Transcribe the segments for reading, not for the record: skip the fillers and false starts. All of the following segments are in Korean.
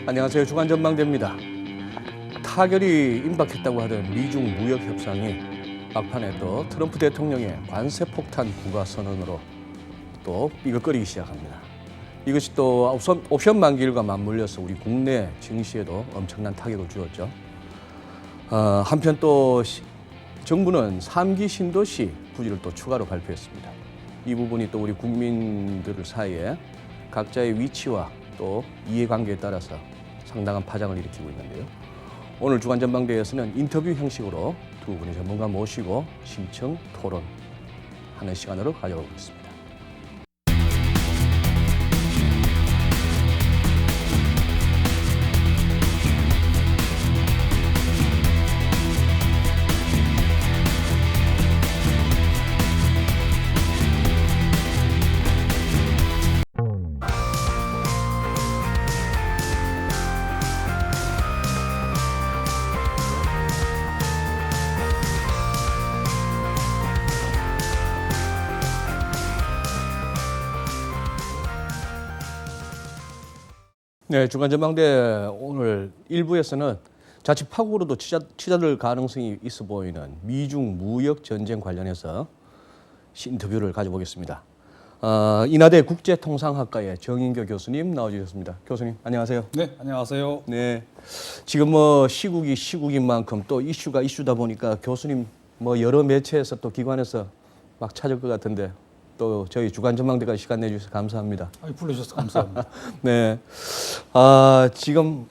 안녕하세요. 주간 전망대입니다. 타결이 임박했다고 하던 미중 무역 협상이 막판에 또 트럼프 대통령의 관세 폭탄 부과 선언으로 또 삐걱거리기 시작합니다. 이것이 또 옵션 만기일과 맞물려서 우리 국내 증시에도 엄청난 타격을 주었죠. 한편 또 정부는 3기 신도시 부지를 또 추가로 발표했습니다. 이 부분이 또 우리 국민들 사이에 각자의 위치와 또 이해관계에 따라서 상당한 파장을 일으키고 있는데요. 오늘 주간 전망대에서는 인터뷰 형식으로 두 분의 전문가 모시고 심층 토론하는 시간으로 가져보겠습니다. 네, 주간 전망대 오늘 1부에서는 자칫 파국으로도 치닫을 가능성이 있어 보이는 미중 무역 전쟁 관련해서 인터뷰를 가져보겠습니다. 인하대 국제통상학과의 정인교 교수님 나와주셨습니다. 교수님 안녕하세요. 네, 안녕하세요. 네, 지금 시국인 만큼 또 이슈가 이슈다 보니까 교수님 여러 매체에서 또 기관에서 막 찾을 것 같은데. 또 저희 주간 전망대까지 시간 내주셔서 감사합니다. 불러주셔서 감사합니다. 네, 지금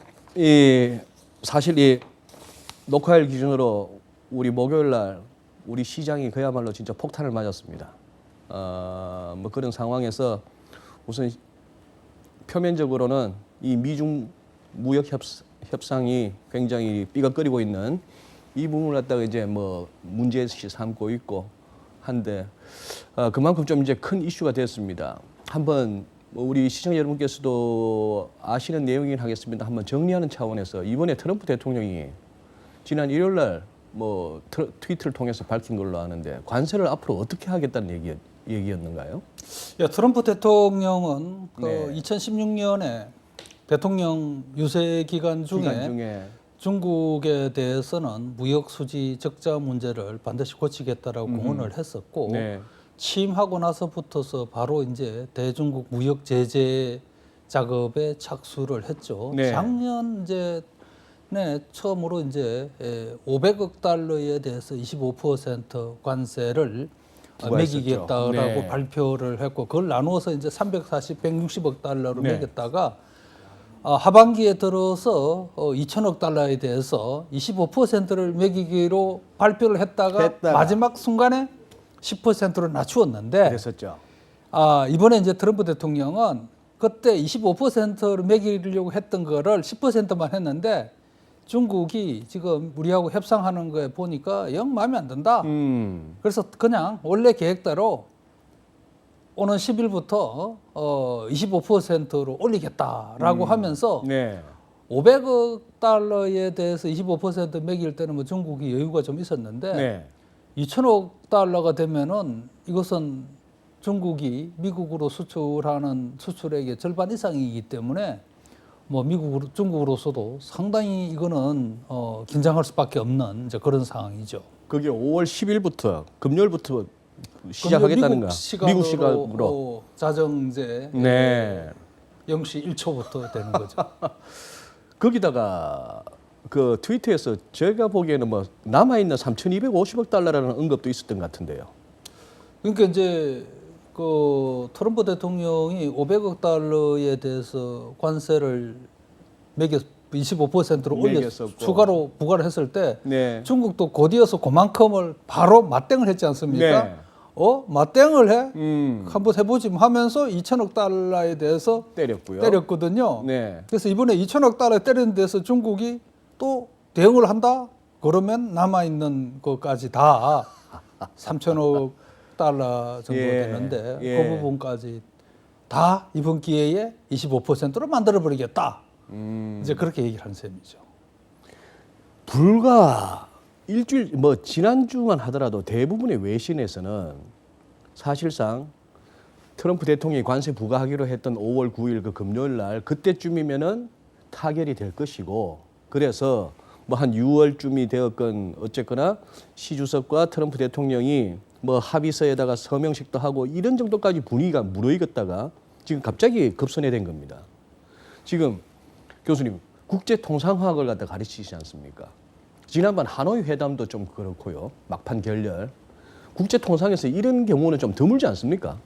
사실 이 녹화일 기준으로 우리 목요일 날 우리 시장이 그야말로 진짜 폭탄을 맞았습니다. 그런 상황에서 우선 표면적으로는 이 미중 무역 협상이 굉장히 삐걱거리고 있는 이 부분을 갖다가 이제 문제시 삼고 있고. 한데 그만큼 좀 이제 큰 이슈가 됐습니다. 한번 우리 시청자 여러분께서도 아시는 내용이긴 하겠습니다. 한번 정리하는 차원에서 이번에 트럼프 대통령이 지난 일요일 날 트위터를 통해서 밝힌 걸로 아는데 관세를 앞으로 어떻게 하겠다는 얘기였는가요? 트럼프 대통령은 네. 2016년에 대통령 유세 기간 중에 중국에 대해서는 무역 수지 적자 문제를 반드시 고치겠다라고 공언을 했었고 네. 취임하고 나서부터서 바로 이제 대중국 무역 제재 작업에 착수를 했죠. 네. 작년 처음으로 이제 500억 달러에 대해서 25% 관세를 매기겠다라고 네. 발표를 했고 그걸 나누어서 이제 160억 달러로 네. 매겼다가 하반기에 들어서 2천억 달러에 대해서 25%를 매기기로 발표를 했다가 마지막 순간에 10%로 낮추었는데 그랬었죠. 이번에 이제 트럼프 대통령은 그때 25%를 매기려고 했던 거를 10%만 했는데 중국이 지금 우리하고 협상하는 거에 보니까 영 마음에 안 든다. 그래서 그냥 원래 계획대로 오는 10일부터 25%로 올리겠다라고 하면서 네. 500억 달러에 대해서 25% 매길 때는 중국이 여유가 좀 있었는데 네. 2천억 달러가 되면은 이것은 중국이 미국으로 수출하는 수출액의 절반 이상이기 때문에 중국으로서도 상당히 이거는 긴장할 수밖에 없는 이제 그런 상황이죠. 그게 5월 10일부터 금요일부터 시작하겠다는가? 미국 시각으로 자정제 네. 0시 1초부터 되는 거죠. 거기다가 그 트위터에서 제가 보기에는 남아 있는 3,250억 달러라는 언급도 있었던 것 같은데요. 그러니까 이제 그 트럼프 대통령이 500억 달러에 대해서 관세를 25%로 추가로 부과를 했을 때 네. 중국도 곧이어서 그만큼을 바로 맞대응을 했지 않습니까? 네. 맞대응을 해? 한번 해보지 하면서 2천억 달러에 대해서 때렸거든요. 네. 그래서 이번에 2천억 달러 때리는 데서 중국이 또 대응을 한다? 그러면 남아있는 것까지 다 3천억 달러 정도 되는데 그 부분까지 다 이번 기회에 25%로 만들어버리겠다. 이제 그렇게 얘기를 하는 셈이죠. 불과 일주일 지난주만 하더라도 대부분의 외신에서는 사실상 트럼프 대통령이 관세 부과하기로 했던 5월 9일 그 금요일 날 그때쯤이면은 타결이 될 것이고 그래서 뭐 한 6월쯤이 되었건 어쨌거나 시 주석과 트럼프 대통령이 뭐 합의서에다가 서명식도 하고 이런 정도까지 분위기가 무르익었다가 지금 갑자기 급선회된 겁니다. 지금 교수님 국제통상화학을 갖다 가르치시지 않습니까? 지난번 하노이 회담도 좀 그렇고요. 막판 결렬. 국제통상에서 이런 경우는 좀 드물지 않습니까?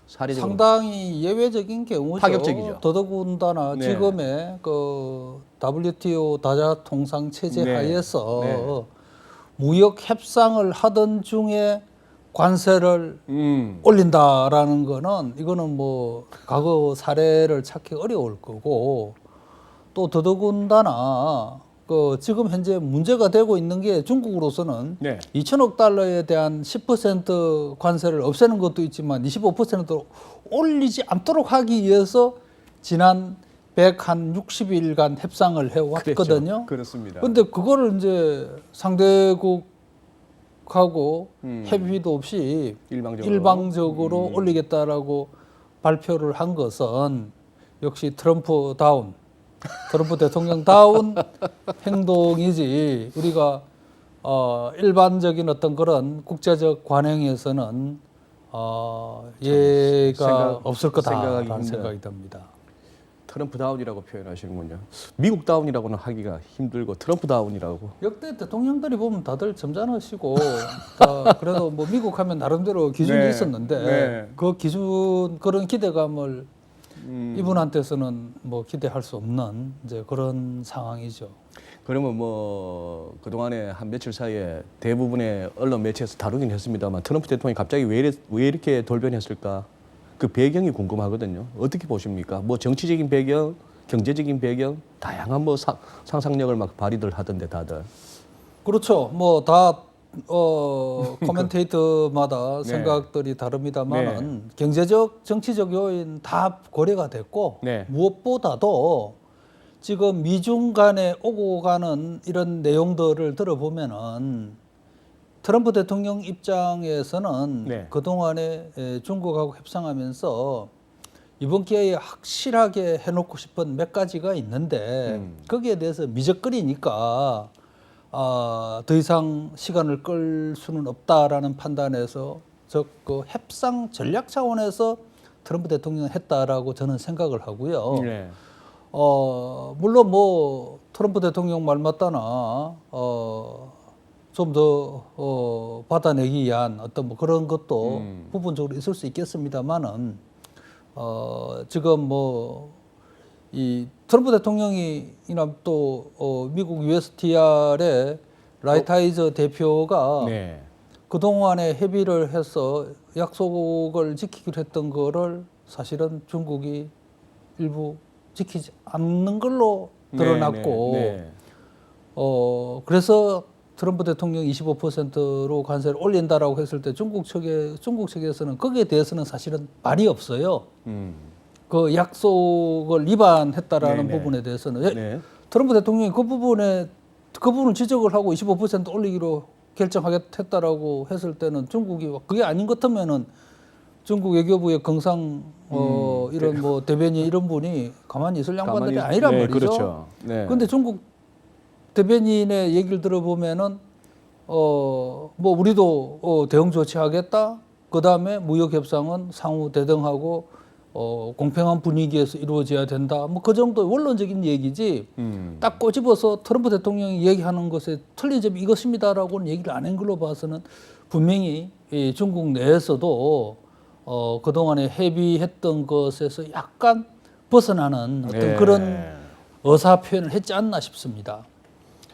사례적으로. 상당히 예외적인 경우죠. 파격적이죠. 더더군다나 네. 지금의 그 WTO 다자 통상 체제 네. 하에서 네. 무역 협상을 하던 중에 관세를 올린다라는 거는 이거는 뭐 과거 사례를 찾기 어려울 거고 또 더더군다나 그 지금 현재 문제가 되고 있는 게 중국으로서는 네. 2천억 달러에 대한 10% 관세를 없애는 것도 있지만 25% 올리지 않도록 하기 위해서 지난 160일간 협상을 해왔거든요. 그랬죠. 그렇습니다. 근데 그거를 이제 상대국하고 협의도 없이 일방적으로 올리겠다라고 발표를 한 것은 역시 트럼프 대통령다운 행동이지 우리가 일반적인 어떤 그런 국제적 관행에서는 예가 없을 거다라는 생각이 듭니다. 트럼프 다운이라고 표현하시는군요. 미국 다운이라고는 하기가 힘들고 트럼프 다운이라고. 역대 대통령들이 보면 다들 점잖으시고 그래도 뭐 미국 하면 나름대로 기준이 네. 있었는데 네. 그 기준 그런 기대감을 이분한테서는 뭐 기대할 수 없는 이제 그런 상황이죠. 그러면 뭐 그동안에 한 며칠 사이에 대부분의 언론 매체에서 다루긴 했습니다만 트럼프 대통령이 갑자기 왜 이렇게 돌변했을까? 그 배경이 궁금하거든요. 어떻게 보십니까? 뭐 정치적인 배경, 경제적인 배경, 다양한 뭐 상상력을 막 발휘들 하던데 다들. 그렇죠. 뭐 다 코멘테이터마다 네. 생각들이 다릅니다만은 경제적, 정치적 요인 다 고려가 됐고 네. 무엇보다도 지금 미중 간에 오고 가는 이런 내용들을 들어보면은 트럼프 대통령 입장에서는 네. 그동안에 중국하고 협상하면서 이번 기회에 확실하게 해놓고 싶은 몇 가지가 있는데 거기에 대해서 미적거리니까 더 이상 시간을 끌 수는 없다라는 판단에서 그 협상 전략 차원에서 트럼프 대통령이 했다라고 저는 생각을 하고요. 네. 물론 뭐 트럼프 대통령 말 맞다나 좀 더 받아내기 위한 어떤 뭐 그런 것도 부분적으로 있을 수 있겠습니다만은 지금 뭐 이 트럼프 대통령이나 또 미국 USTR의 라이트하이저 대표가 네. 그동안에 협의를 해서 약속을 지키기로 했던 거를 사실은 중국이 일부 지키지 않는 걸로 드러났고 네. 그래서 트럼프 대통령이 25%로 관세를 올린다라고 했을 때 중국 측에서는 거기에 대해서는 사실은 말이 없어요. 그 약속을 위반했다라는 네네. 부분에 대해서는 네. 트럼프 대통령이 그 부분을 지적을 하고 25% 올리기로 결정하겠다라고 했을 때는 중국이 그게 아닌 것 같으면은 중국 외교부의 경상 이런 뭐 대변인 이런 분이 가만히 있을 양반들이 아니란 네, 말이죠. 그렇죠. 네. 그런데 중국 대변인의 얘기를 들어보면은 뭐 우리도 대응 조치하겠다. 그 다음에 무역 협상은 상호 대등하고 공평한 분위기에서 이루어져야 된다. 뭐 그 정도 원론적인 얘기지. 딱 꼬집어서 트럼프 대통령이 얘기하는 것에 틀린 점이 이것입니다라고는 얘기를 안 한 걸로 봐서는 분명히 이 중국 내에서도 그동안에 협의했던 것에서 약간 벗어나는 어떤 네. 그런 의사 표현을 했지 않나 싶습니다.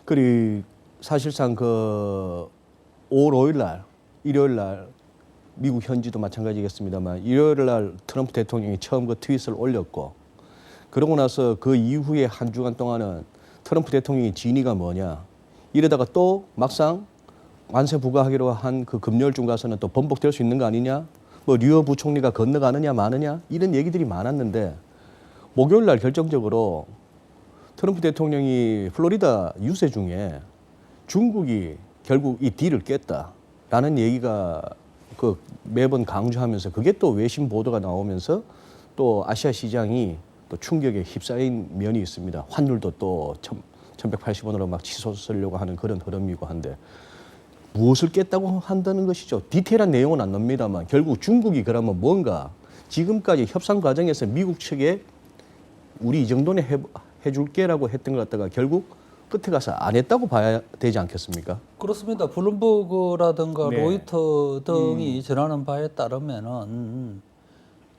그리고 사실상 그 5월 5일 날, 일요일 날 미국 현지도 마찬가지겠습니다만 일요일 날 트럼프 대통령이 처음 그 트윗을 올렸고 그러고 나서 그 이후에 한 주간 동안은 트럼프 대통령의 진위가 뭐냐 이러다가 또 막상 관세 부과하기로 한 그 금요일쯤 가서는 또 번복될 수 있는 거 아니냐 뭐 류어 부총리가 건너가느냐 마느냐 이런 얘기들이 많았는데 목요일 날 결정적으로 트럼프 대통령이 플로리다 유세 중에 중국이 결국 이 딜을 깼다라는 얘기가 그 매번 강조하면서 그게 또 외신 보도가 나오면서 또 아시아 시장이 또 충격에 휩싸인 면이 있습니다. 환율도 또 1,180원으로 막 치솟으려고 하는 그런 흐름이고 한데 무엇을 깼다고 한다는 것이죠. 디테일한 내용은 안 납니다만 결국 중국이 그러면 뭔가 지금까지 협상 과정에서 미국 측에 우리 이 정도는 해줄게라고 했던 것 같다가 결국 끝에 가서 안 했다고 봐야 되지 않겠습니까? 그렇습니다. 블룸버그라든가 네. 로이터 등이 전하는 바에 따르면은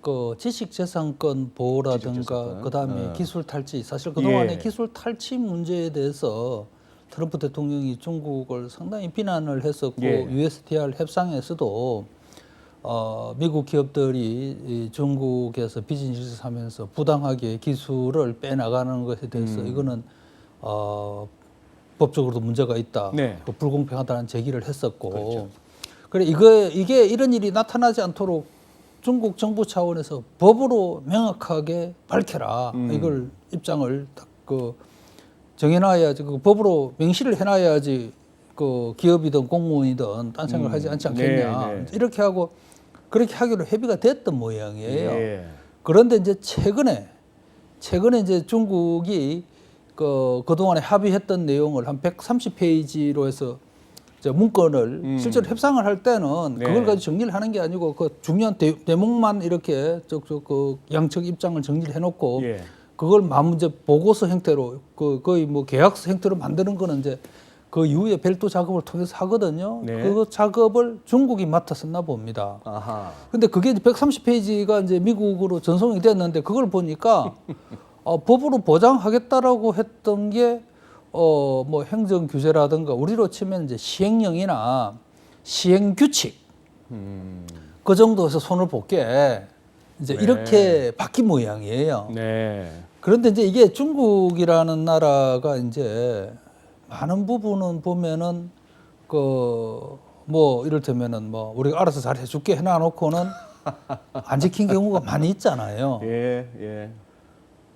그 지식재산권 보호라든가 지식재산권. 그다음에 기술 탈취 사실 그동안에 예. 기술 탈취 문제에 대해서 트럼프 대통령이 중국을 상당히 비난을 했었고 예. USTR 협상에서도 미국 기업들이 이 중국에서 비즈니스를 하면서 부당하게 기술을 빼나가는 것에 대해서 이거는 법적으로도 문제가 있다, 네. 그 불공평하다는 제기를 했었고, 그렇죠. 그래 이게 이런 일이 나타나지 않도록 중국 정부 차원에서 법으로 명확하게 밝혀라, 이걸 입장을 딱 그 정해놔야지, 그 법으로 명시를 해놔야지 그 기업이든 공무원이든 딴 생각을 하지 않지 않겠냐, 네, 네. 이렇게 하고 그렇게 하기로 협의가 됐던 모양이에요. 예. 그런데 이제 최근에 이제 중국이 그동안에 합의했던 내용을 한 130페이지로 해서 이제 문건을 실제로 협상을 할 때는 네. 그걸 가지고 정리를 하는 게 아니고 그 중요한 대목만 이렇게 그 양측 입장을 정리를 해놓고 예. 그걸 이제 보고서 형태로 거의 뭐 계약서 형태로 만드는 거는 이제 그 이후에 별도 작업을 통해서 하거든요. 네. 그 작업을 중국이 맡았었나 봅니다. 아하. 근데 그게 이제 130페이지가 이제 미국으로 전송이 됐는데 그걸 보니까 법으로 보장하겠다라고 했던 게 뭐 행정 규제라든가 우리로 치면 이제 시행령이나 시행 규칙 그 정도에서 손을 볼게 이제 네. 이렇게 바뀐 모양이에요. 네. 그런데 이제 이게 중국이라는 나라가 이제 많은 부분은 보면은 뭐 이를테면은 뭐 우리가 알아서 잘 해줄게 해놔놓고는 안 지킨 경우가 많이 있잖아요. 예. 예.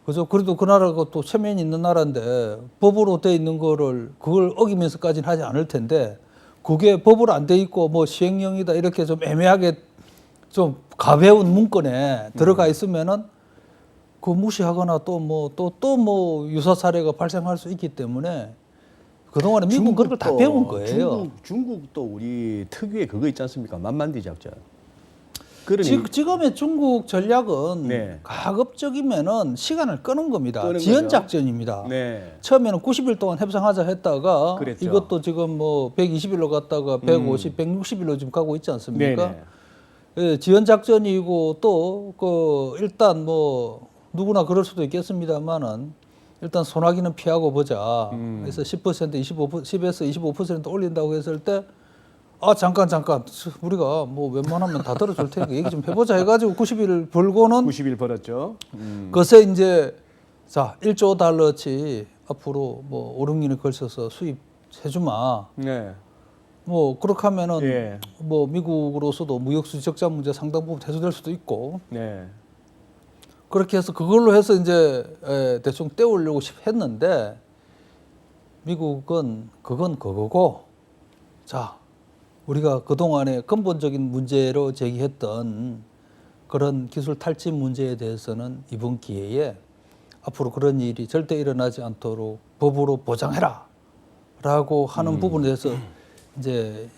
그죠? 그래도 그 나라가 또 체면이 있는 나라인데 법으로 돼 있는 거를 그걸 어기면서까지는 하지 않을 텐데 그게 법으로 안 돼 있고 뭐 시행령이다 이렇게 좀 애매하게 좀 가벼운 문건에 들어가 있으면은 그 무시하거나 또 뭐 유사 사례가 발생할 수 있기 때문에 그동안에 미국은 그런 걸 다 배운 거예요. 중국도 우리 특유의 그거 있지 않습니까? 만만디 작전. 그러니 지금의 중국 전략은 네. 가급적이면은 시간을 끄는 겁니다. 끄는 지연 거죠. 작전입니다. 네. 처음에는 90일 동안 협상하자 했다가 그랬죠. 이것도 지금 뭐 120일로 갔다가 150, 160일로 지금 가고 있지 않습니까? 네네. 예, 지연 작전이고 또 일단 뭐 누구나 그럴 수도 있겠습니다만은 일단 소나기는 피하고 보자. 그래서 10%, 10에서 25% 올린다고 했을 때 잠깐 우리가 뭐 웬만하면 다 들어줄 테니까 얘기 좀 해보자 해가지고 90일을 벌고는 90일 벌었죠. 그것에 이제 자 1조 달러치 앞으로 뭐 5, 6년에 걸쳐서 수입해주마. 네. 뭐 그렇게 하면은 예. 뭐 미국으로서도 무역수지 적자 문제 상당 부분 해소될 수도 있고 네. 그렇게 해서 그걸로 해서 이제 대충 떼우려고 했는데 미국은 그건 그거고 자 우리가 그동안에 근본적인 문제로 제기했던 그런 기술 탈취 문제에 대해서는 이번 기회에 앞으로 그런 일이 절대 일어나지 않도록 법으로 보장해라 라고 하는 부분에 대해서 이제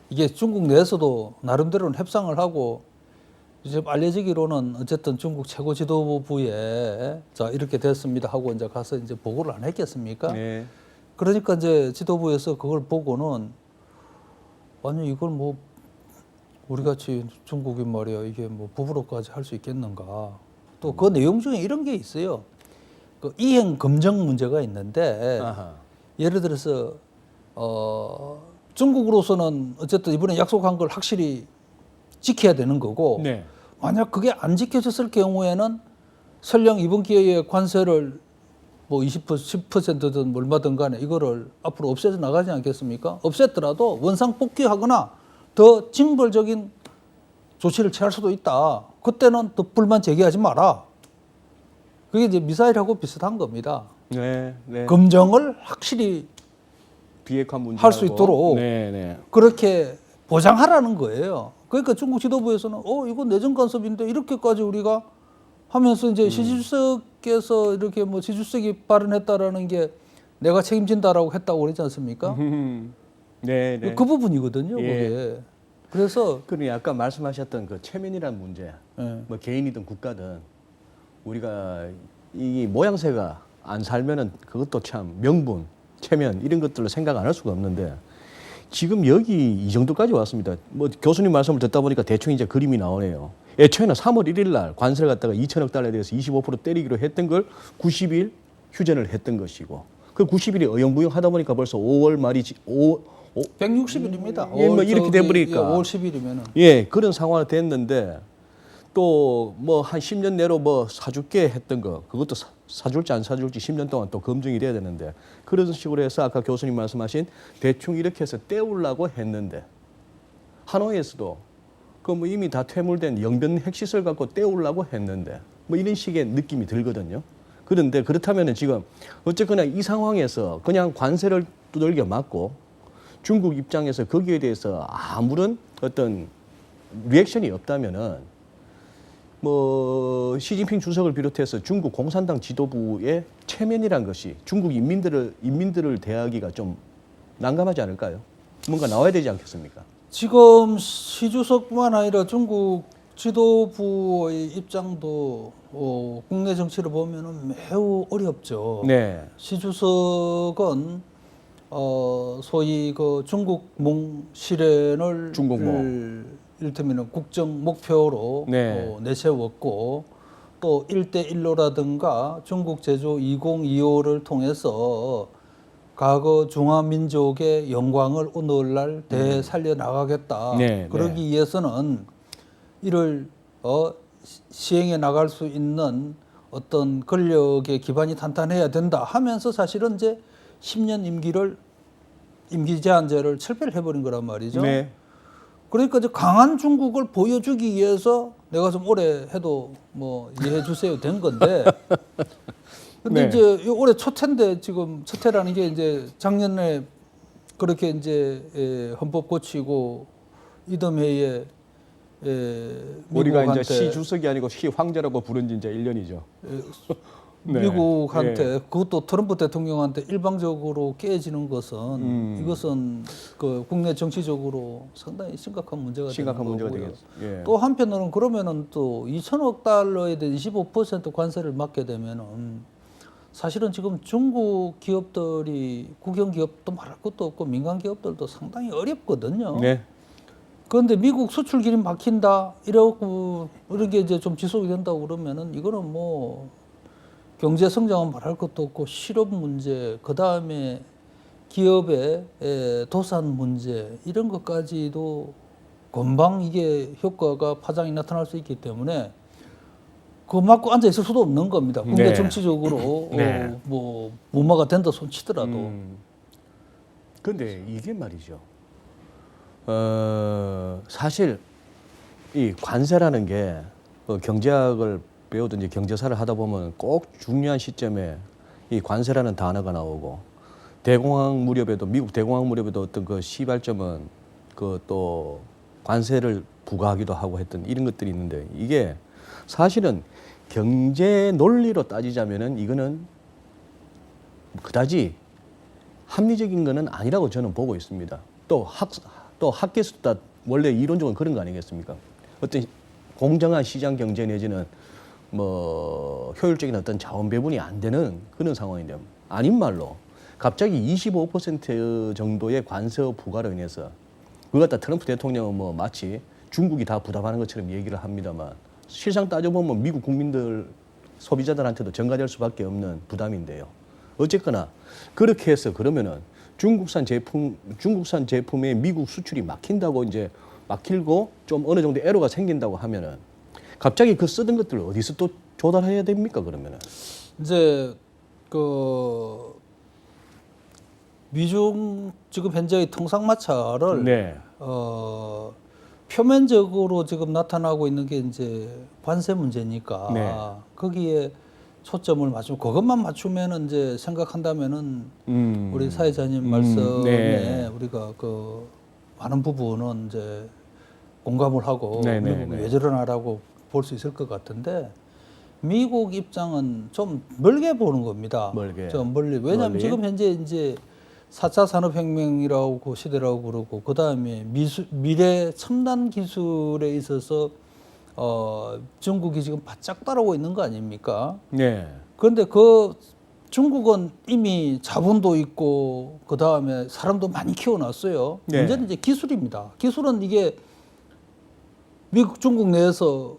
이게 중국 내에서도 나름대로는 협상을 하고 이제 알려지기로는 어쨌든 중국 최고 지도부에 자 이렇게 됐습니다 하고 이제 가서 이제 보고를 안 했겠습니까? 네. 그러니까 이제 지도부에서 그걸 보고는 아니 이걸 뭐 우리 같이 중국이 말이야 이게 뭐 법으로까지 할 수 있겠는가? 또 그 내용 중에 이런 게 있어요. 그 이행 검증 문제가 있는데 아하. 예를 들어서 중국으로서는 어쨌든 이번에 약속한 걸 확실히 지켜야 되는 거고 네. 만약 그게 안 지켜졌을 경우에는 설령 이번 기회에 관세를 뭐 10%든 얼마든 간에 이거를 앞으로 없애져 나가지 않겠습니까? 없앴더라도 원상 복귀하거나 더 징벌적인 조치를 취할 수도 있다. 그때는 더 불만 제기하지 마라. 그게 이제 미사일하고 비슷한 겁니다. 네. 네. 검증을 확실히 비핵화 문제 할 수 있도록 네, 네. 그렇게 보장하라는 거예요. 그러니까 중국 지도부에서는 이거 내정 간섭인데 이렇게까지 우리가 하면서 이제 시 주석께서 이렇게 뭐 시 주석이 발언했다라는 게 내가 책임진다라고 했다고 그러지 않습니까? 네, 네. 그 부분이거든요. 예. 그게. 그래서 그러니 아까 말씀하셨던 그 체면이란 문제, 예. 뭐 개인이든 국가든 우리가 이 모양새가 안 살면은 그것도 참 명분, 체면 이런 것들로 생각 안 할 수가 없는데 지금 여기 이 정도까지 왔습니다. 뭐 교수님 말씀을 듣다 보니까 대충 이제 그림이 나오네요. 애초에는 3월 1일 날 관세를 갖다가 2천억 달러에 대해서 25% 때리기로 했던 걸 90일 휴전을 했던 것이고 그 90일이 어영부영 하다 보니까 벌써 5월 말이지 160일입니다. 예, 뭐 이렇게 돼버리니까. 5월 10일이면은. 예, 그런 상황이 됐는데 또 뭐 한 10년 내로 뭐 사줄게 했던 거 그것도 사줄지 안 사줄지 10년 동안 또 검증이 돼야 되는데 그런 식으로 해서 아까 교수님 말씀하신 대충 이렇게 해서 떼우려고 했는데 하노이에서도 그 뭐 이미 다 퇴물된 영변 핵시설 갖고 떼우려고 했는데 뭐 이런 식의 느낌이 들거든요. 그런데 그렇다면은 지금 어쨌거나 이 상황에서 그냥 관세를 두들겨 맞고 중국 입장에서 거기에 대해서 아무런 어떤 리액션이 없다면은 뭐 시진핑 주석을 비롯해서 중국 공산당 지도부의 체면이란 것이 중국 인민들을 대하기가 좀 난감하지 않을까요? 뭔가 나와야 되지 않겠습니까? 지금 시 주석뿐만 아니라 중국 지도부의 입장도 국내 정치를 보면은 매우 어렵죠. 네. 시 주석은 소위 그 중국몽 실현을 중국몽. 이를테면 국정 목표로 네. 내세웠고 또 1대1로라든가 중국 제조 2025를 통해서 과거 중화민족의 영광을 오늘날 되살려 나가겠다. 네, 그러기 위해서는 이를 시행해 나갈 수 있는 어떤 권력의 기반이 탄탄해야 된다 하면서 사실은 이제 10년 임기 제한제를 철폐를 해버린 거란 말이죠. 네. 그러니까 이제 강한 중국을 보여주기 위해서 내가 좀 오래 해도 뭐 이해해 주세요 된 건데. 근데 네. 이제 올해 초태인데 지금 초태라는 게 이제 작년에 그렇게 이제 헌법 고치고 이듬해에 우리가 미국한테 이제 시 주석이 아니고 시 황제라고 부른 지 이제 1년이죠. 네. 미국한테 그것도 트럼프 대통령한테 일방적으로 깨지는 것은 이것은 그 국내 정치적으로 상당히 심각한 문제가 심각한 되는 문제가 거고요. 되겠죠. 예. 또 한편으로는 그러면은 또 2천억 달러에 대한 25% 관세를 맞게 되면은 사실은 지금 중국 기업들이 국영 기업도 말할 것도 없고 민간 기업들도 상당히 어렵거든요. 네. 그런데 미국 수출 길이 막힌다 이러고 이런 게 이제 좀 지속이 된다고 그러면은 이거는 뭐 경제 성장은 말할 것도 없고 실업 문제, 그 다음에 기업의 도산 문제 이런 것까지도 금방 이게 효과가 파장이 나타날 수 있기 때문에 그거 맞고 앉아 있을 수도 없는 겁니다. 국내 네. 정치적으로 네. 뭐 무마가 된다 손치더라도. 근데 이게 말이죠. 사실 이 관세라는 게 경제학을 배우든지 경제사를 하다 보면 꼭 중요한 시점에 이 관세라는 단어가 나오고 대공황 무렵에도 미국 대공황 무렵에도 어떤 그 시발점은 그 또 관세를 부과하기도 하고 했던 이런 것들이 있는데 이게 사실은 경제 논리로 따지자면은 이거는 그다지 합리적인 거는 아니라고 저는 보고 있습니다. 또 학계에서도 다 원래 이론적으로 그런 거 아니겠습니까? 어떤 공정한 시장 경제 내지는 뭐 효율적인 어떤 자원 배분이 안 되는 그런 상황인데 아닌 말로 갑자기 25% 정도의 관세 부과로 인해서 그걸 갖다 트럼프 대통령은 뭐 마치 중국이 다 부담하는 것처럼 얘기를 합니다만 실상 따져보면 미국 국민들 소비자들한테도 전가될 수밖에 없는 부담인데요. 어쨌거나 그렇게 해서 그러면은 중국산 제품의 미국 수출이 막힌다고 이제 막히고 좀 어느 정도 애로가 생긴다고 하면은 갑자기 그 쓰던 것들을 어디서 또 조달해야 됩니까 그러면은? 이제 그 미중 지금 현재의 통상마찰을 네. 표면적으로 지금 나타나고 있는 게 이제 관세 문제니까 네. 거기에 초점을 맞추면 그것만 맞추면은 이제 생각한다면은 우리 사회자님 말씀에 네. 우리가 그 많은 부분은 이제 공감을 하고 네, 네, 미국이 네. 왜 저러나라고 볼 수 있을 것 같은데 미국 입장은 좀 멀게 보는 겁니다. 멀게. 좀 멀리. 왜냐하면 멀리. 지금 현재 이제 4차 산업혁명이라고 시대라고 그러고 그다음에 미래 첨단 기술에 있어서 중국이 지금 바짝 따라오고 있는 거 아닙니까? 네. 그런데 그 중국은 이미 자본도 있고 그다음에 사람도 많이 키워놨어요. 네. 문제는 이제 기술입니다. 기술은 이게 미국, 중국 내에서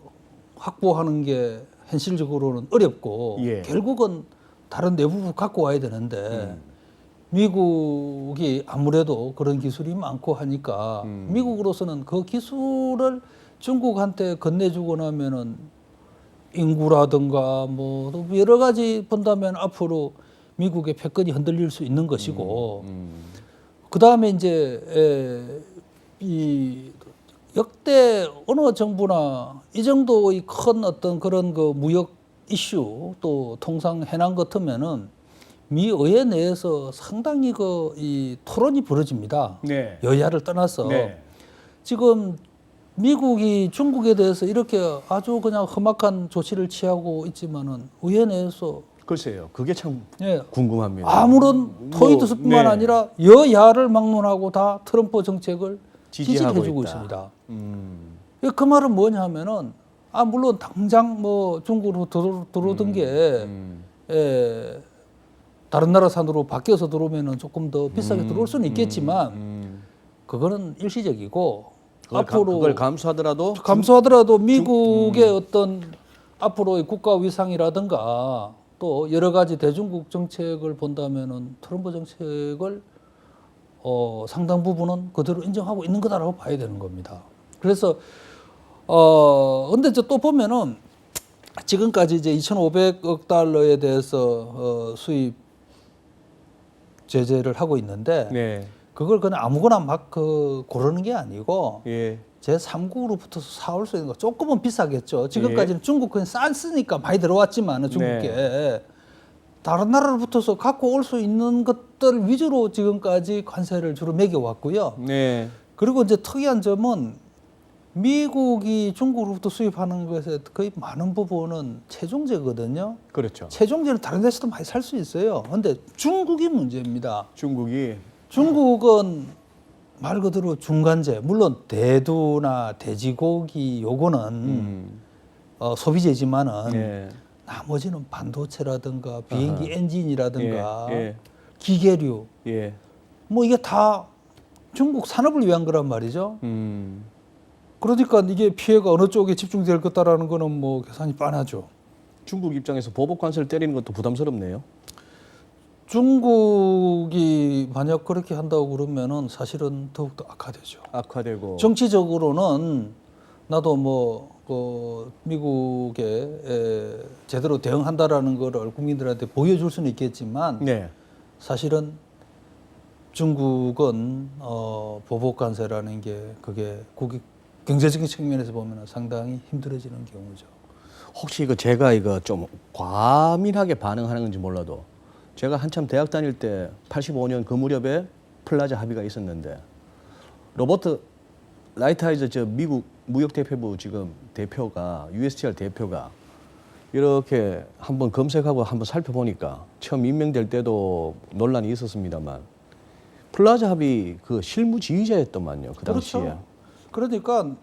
확보하는 게 현실적으로는 어렵고 예. 결국은 다른 내부를 갖고 와야 되는데 미국이 아무래도 그런 기술이 많고 하니까 미국으로서는 그 기술을 중국한테 건네주고 나면은 인구라든가 뭐 또 여러 가지 본다면 앞으로 미국의 패권이 흔들릴 수 있는 것이고 그 다음에 이제 이 역대 어느 정부나 이 정도의 큰 어떤 그런 그 무역 이슈 또 통상 해난 같으면은 미 의회 내에서 상당히 그 이 토론이 벌어집니다. 네. 여야를 떠나서 네. 지금 미국이 중국에 대해서 이렇게 아주 그냥 험악한 조치를 취하고 있지만은 의회 내에서 글쎄요. 그게 참 예, 궁금합니다. 아무런 토이드스뿐만 네. 아니라 여야를 막론하고 다 트럼프 정책을 지지하고 지지해주고 있다. 있습니다. 음. 그 말은 뭐냐면은 물론 당장 뭐 중국으로 들어오던 게 다른 나라 산으로 바뀌어서 들어오면은 조금 더 비싸게 들어올 수는 있겠지만 그거는 일시적이고 앞으로 그걸 감수하더라도 감수하더라도 미국의 어떤 앞으로의 국가 위상이라든가 또 여러 가지 대중국 정책을 본다면은 트럼프 정책을 상당 부분은 그대로 인정하고 있는 거다라고 봐야 되는 겁니다. 그래서 근데 또 보면은 지금까지 이제 2,500억 달러에 대해서 수입 제재를 하고 있는데 네. 그걸 그냥 아무거나 막 고르는 게 아니고 예. 제3국으로부터 사올 수 있는 거 조금은 비싸겠죠. 지금까지는 중국 그냥 쌌으니까 많이 들어왔지만 중국에 다른 나라로부터서 갖고 올 수 있는 것들 위주로 지금까지 관세를 주로 매겨왔고요. 네. 그리고 이제 특이한 점은 미국이 중국으로부터 수입하는 것에 거의 많은 부분은 체중제거든요. 그렇죠. 체중제는 다른 데서도 많이 살 수 있어요. 그런데 중국이 문제입니다. 중국이 중국은 말 그대로 중간재, 물론 대두나 돼지고기 요거는 소비재지만은 네. 나머지는 반도체라든가 비행기 엔진이라든가 예. 기계류 예. 뭐 이게 다 중국 산업을 위한 거란 말이죠. 그러니까 이게 피해가 어느 쪽에 집중될 거다라는 거는 뭐 계산이 뻔하죠. 중국 입장에서 보복 관세를 때리는 것도 부담스럽네요. 중국이 만약 그렇게 한다고 그러면은 사실은 더욱더 악화되죠. 악화되고 정치적으로는 나도 뭐 미국에 제대로 대응한다라는 거를 국민들한테 보여줄 수는 있겠지만 네. 사실은 중국은 보복 관세라는 게 그게 경제적인 측면에서 보면 상당히 힘들어지는 경우죠. 혹시 제가 좀 과민하게 반응하는 건지 몰라도 제가 한참 대학 다닐 때 85년 그 무렵에 플라자 합의가 있었는데 로버트 라이트하이저 미국 무역대표부 지금 대표가 USTR 대표가 이렇게 한번 검색하고 한번 살펴보니까 처음 임명될 때도 논란이 있었습니다만 플라자 합의 그 실무지휘자였더만요. 그 당시에. 그렇죠. 그러니까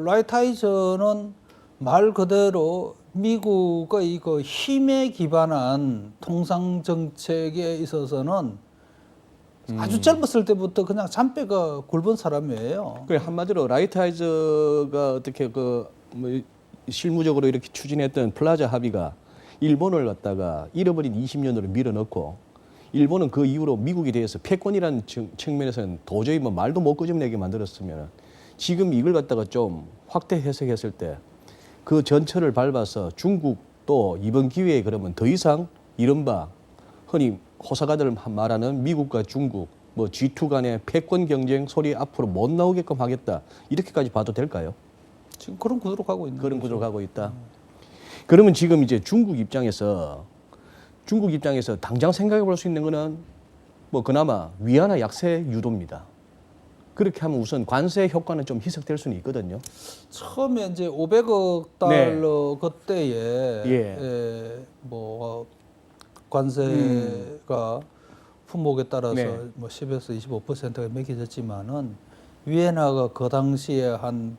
라이트하이저는 말 그대로 미국의 그 힘에 기반한 통상 정책에 있어서는 아주 젊었을 때부터 그냥 잔뼈가 굵은 사람이에요. 그 한마디로 라이트하이저가 어떻게 뭐 실무적으로 이렇게 추진했던 플라자 합의가 일본을 갖다가 잃어버린 20년으로 밀어넣고 일본은 그 이후로 미국에 대해서 패권이라는 측면에서는 도저히 뭐 말도 못 끄집내게 만들었으면 지금 이걸 갖다가 좀 확대 해석했을 때 그 전철을 밟아서 중국도 이번 기회에 그러면 더 이상 이른바 흔히 호사가들 말하는 미국과 중국 뭐 G2 간의 패권 경쟁 소리 앞으로 못 나오게끔 하겠다 이렇게까지 봐도 될까요? 지금 그런 구도로 가고 있는 그런 거죠. 구조로 가고 있다. 그러면 지금 이제 중국 입장에서 당장 생각해 볼 수 있는 거는 뭐 그나마 위안화 약세 유도입니다. 그렇게 하면 우선 관세 효과는 좀 희석될 수는 있거든요. 처음에 이제 500억 달러 그때에 예. 뭐 관세가 품목에 따라서 네. 뭐 10에서 25%가 매겨졌지만은 위엔화가 그 당시에 한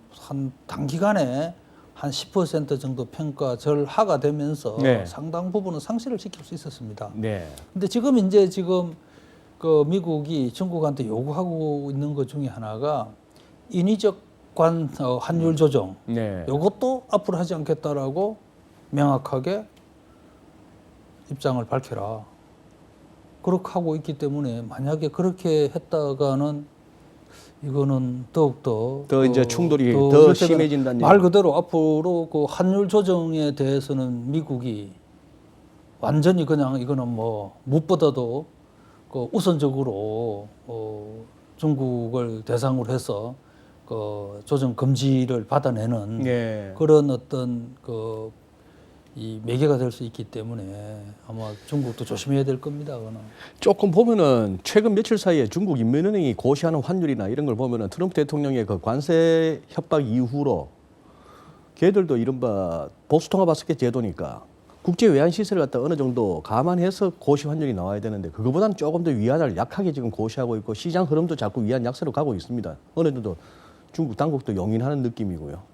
단기간에 한 10% 정도 평가절하가 되면서 네. 상당 부분은 상실을 시킬 수 있었습니다. 네. 근데 지금 그 미국이 중국한테 요구하고 있는 것 중에 하나가 인위적 환율 조정. 네. 이것도 앞으로 하지 않겠다라고 명확하게 입장을 밝혀라. 그렇게 하고 있기 때문에 만약에 그렇게 했다가는 이거는 더욱더 더 이제 충돌이 더 이럴 때는 심해진다는 말 얘기. 그대로 앞으로 그 환율 조정에 대해서는 미국이 완전히 그냥 이거는 뭐 무엇보다도 그 우선적으로 중국을 대상으로 해서 그 조정 금지를 받아내는 네. 그런 어떤 이 매개가 될 수 있기 때문에 아마 중국도 조심해야 될 겁니다. 그거는. 조금 보면은 최근 며칠 사이에 중국 인민은행이 고시하는 환율이나 이런 걸 보면은 트럼프 대통령의 그 관세 협박 이후로 걔들도 이른바 보수통화바스켓 제도니까 국제 외환 시세를 갖다 어느 정도 감안해서 고시 환율이 나와야 되는데 그거보다는 조금 더 위안을 약하게 지금 고시하고 있고 시장 흐름도 자꾸 위안 약세로 가고 있습니다. 어느 정도 중국 당국도 용인하는 느낌이고요.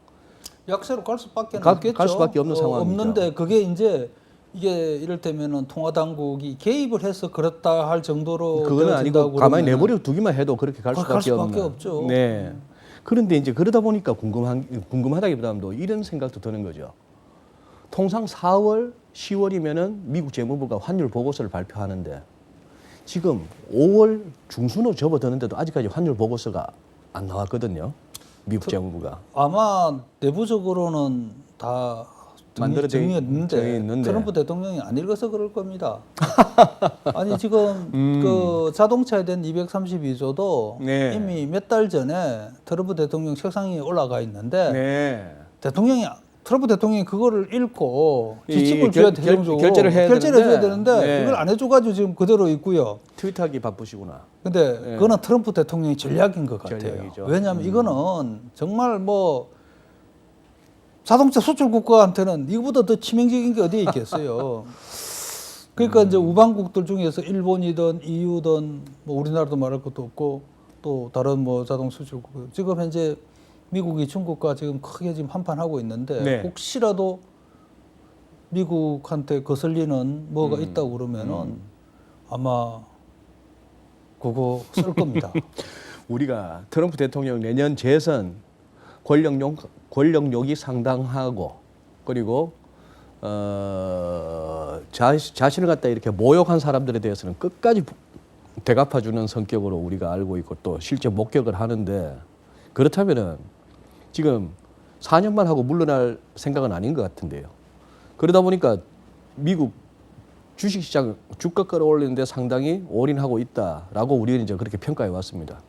약세로 갈 수밖에 갈 없겠죠. 수밖에 없는 상황이죠. 없는데 그게 이제 이게 이를테면은 통화 당국이 개입을 해서 그렇다 할 정도로 그거는 아니고 되어진다고 가만히 그러면은 내버려 두기만 해도 그렇게 갈 수밖에 없는. 없죠. 네. 그런데 이제 그러다 보니까 궁금하다기보다도 이런 생각도 드는 거죠. 통상 4월, 10월이면은 미국 재무부가 환율 보고서를 발표하는데 지금 5월 중순으로 접어드는데도 아직까지 환율 보고서가 안 나왔거든요. 미국 재무부가. 아마 내부적으로는 다 만들어져 정리했는데 있는데. 트럼프 대통령이 안 읽어서 그럴 겁니다. 아니 지금 그 자동차에 대한 232조도 네. 이미 몇 달 전에 트럼프 대통령 책상 위에 올라가 있는데 네. 트럼프 대통령이 그거를 읽고 이 지침을 줘야 결제를 해야 해줘야 되는데 네. 이걸 안 해줘가지고 지금 그대로 있고요. 트위터하기 바쁘시구나. 근데 네. 그거는 트럼프 대통령의 전략인 것 같아요. 전략이죠. 왜냐하면 이거는 정말 뭐 자동차 수출 국가한테는 이거보다 더 치명적인 게 어디에 있겠어요. 그러니까 이제 우방국들 중에서 일본이든 EU든 뭐 우리나라도 말할 것도 없고 또 다른 뭐 자동 수출국 지금 현재 미국이 중국과 지금 크게 지금 한판하고 있는데 네. 혹시라도 미국한테 거슬리는 뭐가 있다고 그러면은 아마 그거 쓸 겁니다. 우리가 트럼프 대통령 내년 재선 권력욕이 상당하고 그리고 자신을 갖다 이렇게 모욕한 사람들에 대해서는 끝까지 되갚아주는 성격으로 우리가 알고 있고 또 실제 목격을 하는데 그렇다면은 지금 4년만 하고 물러날 생각은 아닌 것 같은데요. 그러다 보니까 미국 주식시장 주가 끌어올리는데 상당히 올인하고 있다라고 우리는 이제 그렇게 평가해 왔습니다.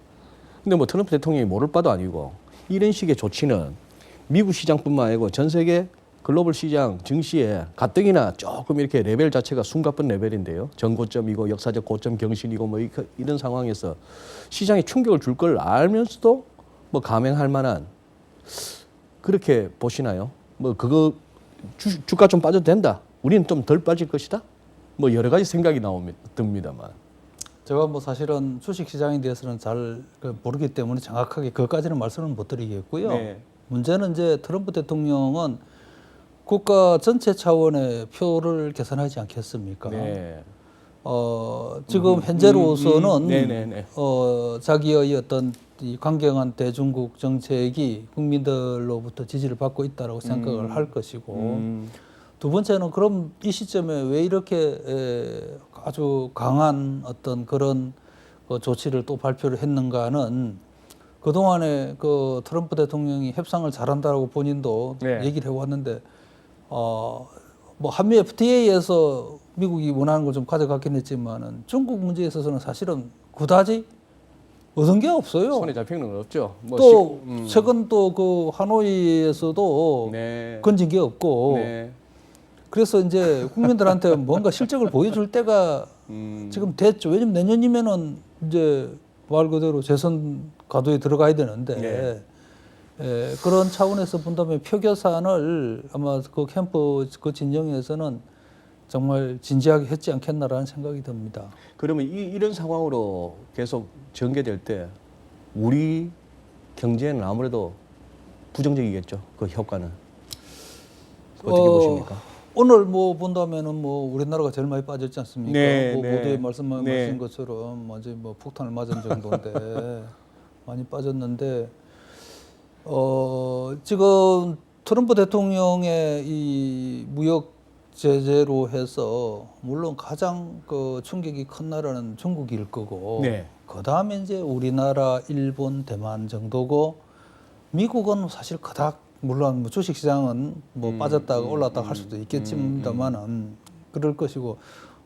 근데 뭐 트럼프 대통령이 모를 바도 아니고 이런 식의 조치는 미국 시장뿐만 아니고 전 세계 글로벌 시장 증시에 가뜩이나 조금 이렇게 레벨 자체가 숨가쁜 레벨인데요. 전고점이고 역사적 고점 경신이고 뭐 이런 상황에서 시장에 충격을 줄 걸 알면서도 뭐 감행할 만한 그렇게 보시나요? 뭐 그거 주가 좀 빠져도 된다. 우리는 좀 덜 빠질 것이다. 뭐 여러 가지 생각이 듭니다만. 제가 뭐 사실은 주식 시장에 대해서는 잘 모르기 때문에 정확하게 그것까지는 말씀을 못 드리겠고요. 네. 문제는 이제 트럼프 대통령은 국가 전체 차원의 표를 계산하지 않겠습니까? 네. 지금 현재로서는 네네네. 자기의 어떤 이 강경한 대중국 정책이 국민들로부터 지지를 받고 있다라고 생각을 할 것이고 두 번째는 그럼 이 시점에 왜 이렇게 아주 강한 어떤 그런 조치를 또 발표를 했는가는 그동안에 그 트럼프 대통령이 협상을 잘한다라고 본인도 네. 얘기를 해왔는데 뭐 한미 FTA에서 미국이 원하는 걸 좀 가져갔긴 했지만은 중국 문제에 있어서는 사실은 그다지 얻은 게 없어요. 손에 잡히는 건 없죠. 뭐 또 최근 또 그 하노이에서도 네. 건진 게 없고 네. 그래서 이제 국민들한테 뭔가 실적을 보여줄 때가 지금 됐죠. 왜냐면 내년이면은 이제 말 그대로 재선 가도에 들어가야 되는데 그런 차원에서 본다면 표결산을 아마 그 캠프 그 진영에서는 정말 진지하게 했지 않겠나라는 생각이 듭니다. 그러면 이런 상황으로 계속 전개될 때 우리 경제는 아무래도 부정적이겠죠. 그 효과는 어떻게 보십니까? 오늘 뭐 본다면은 뭐 우리나라가 제일 많이 빠졌지 않습니까? 네, 뭐 네. 모두의 말씀하신 네. 것처럼 완전히 뭐 폭탄을 맞은 정도인데 많이 빠졌는데 지금 트럼프 대통령의 이 무역 제재로 해서 물론 가장 그 충격이 큰 나라는 중국일 거고 네. 그 다음에 이제 우리나라, 일본, 대만 정도고 미국은 사실 그닥 물론 뭐 주식시장은 뭐 빠졌다가 올랐다가 할 수도 있겠습니다만은 그럴 것이고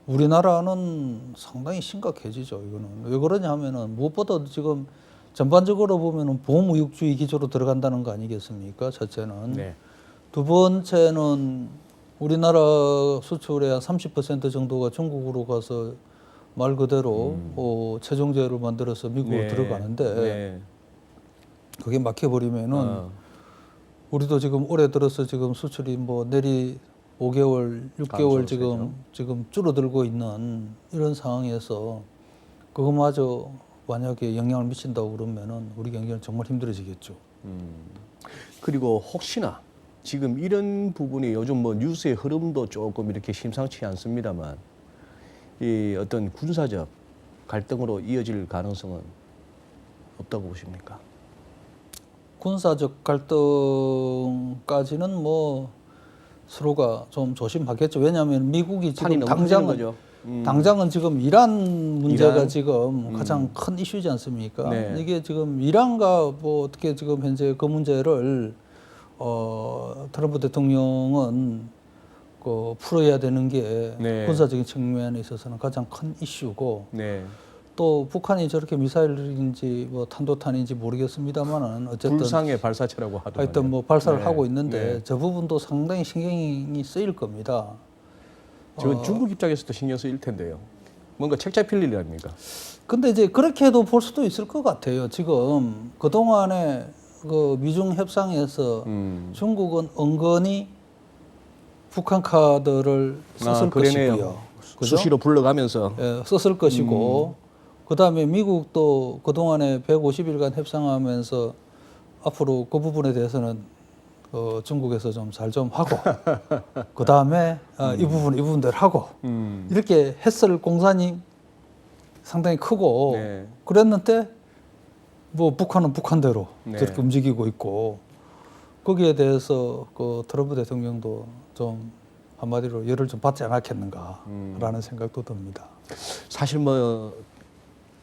우리나라는 상당히 심각해지죠. 이거는 왜 그러냐 하면은 무엇보다 지금 전반적으로 보면은 보호무역주의 기조로 들어간다는 거 아니겠습니까? 첫째는. 네. 두 번째는 우리나라 수출의 한 30% 정도가 중국으로 가서 말 그대로 최종제를 만들어서 미국으로 네. 들어가는데 네. 그게 막혀버리면은 우리도 지금 올해 들어서 지금 수출이 뭐 내리 5개월, 6개월 지금 줄어들고 있는 이런 상황에서 그거마저 만약에 영향을 미친다고 그러면은 우리 경제는 정말 힘들어지겠죠. 그리고 혹시나 지금 이런 부분이 요즘 뭐 뉴스의 흐름도 조금 이렇게 심상치 않습니다만 이 어떤 군사적 갈등으로 이어질 가능성은 없다고 보십니까? 군사적 갈등까지는 뭐 서로가 좀 조심하겠죠. 왜냐하면 미국이 지금 당장은 지금 이란 문제가 이란? 지금 가장 큰 이슈지 않습니까? 네. 이게 지금 이란과 뭐 어떻게 지금 현재 그 문제를 트럼프 대통령은 그 풀어야 되는 게 네. 군사적인 측면에 있어서는 가장 큰 이슈고 네. 또 북한이 저렇게 미사일인지 뭐 탄도탄인지 모르겠습니다만은 어쨌든 불상의 발사체라고 하더라고요. 하여튼 뭐 발사를 네. 하고 있는데 네. 저 부분도 상당히 신경이 쓰일 겁니다. 저 중국 입장에서도 신경 쓰일 텐데요. 뭔가 책 잡힐 일 아닙니까? 근데 이제 그렇게도 볼 수도 있을 것 같아요. 지금 그동안에 그 미중 협상에서 중국은 은근히 북한 카드를 썼을 것이고요. 그죠? 수시로 불러가면서 예, 썼을 것이고 그다음에 미국도 그동안에 150일간 협상하면서 앞으로 그 부분에 대해서는 중국에서 좀 잘 좀 하고 그다음에 이 부분대로 하고 이렇게 했을 공산이 상당히 크고 네. 그랬는데 뭐 북한은 북한대로 네. 저렇게 움직이고 있고 거기에 대해서 그 트럼프 대통령도 좀 한마디로 열을 좀 받지 않았겠는가라는 생각도 듭니다. 사실 뭐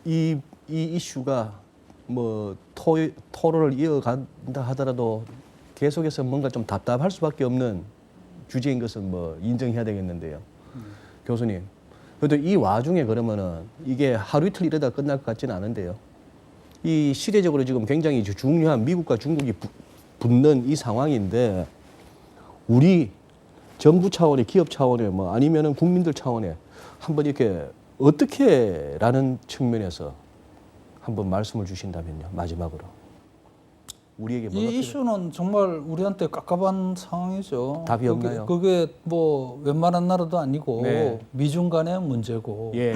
이 이슈가 뭐 토론을 이어간다 하더라도 계속해서 뭔가 좀 답답할 수밖에 없는 주제인 것은 뭐 인정해야 되겠는데요. 교수님, 그래도 이 와중에 그러면은 이게 하루 이틀 이러다 끝날 것 같지는 않은데요. 이 시대적으로 지금 굉장히 중요한 미국과 중국이 붙는 이 상황인데 우리 정부 차원의 기업 차원의 뭐 아니면은 국민들 차원의 한번 이렇게 어떻게라는 측면에서 한번 말씀을 주신다면요. 마지막으로 우리에게 뭐가 이 이슈는 정말 우리한테 깝깝한 상황이죠. 답이 없나요? 그게 뭐 웬만한 나라도 아니고 네. 미중 간의 문제고 예.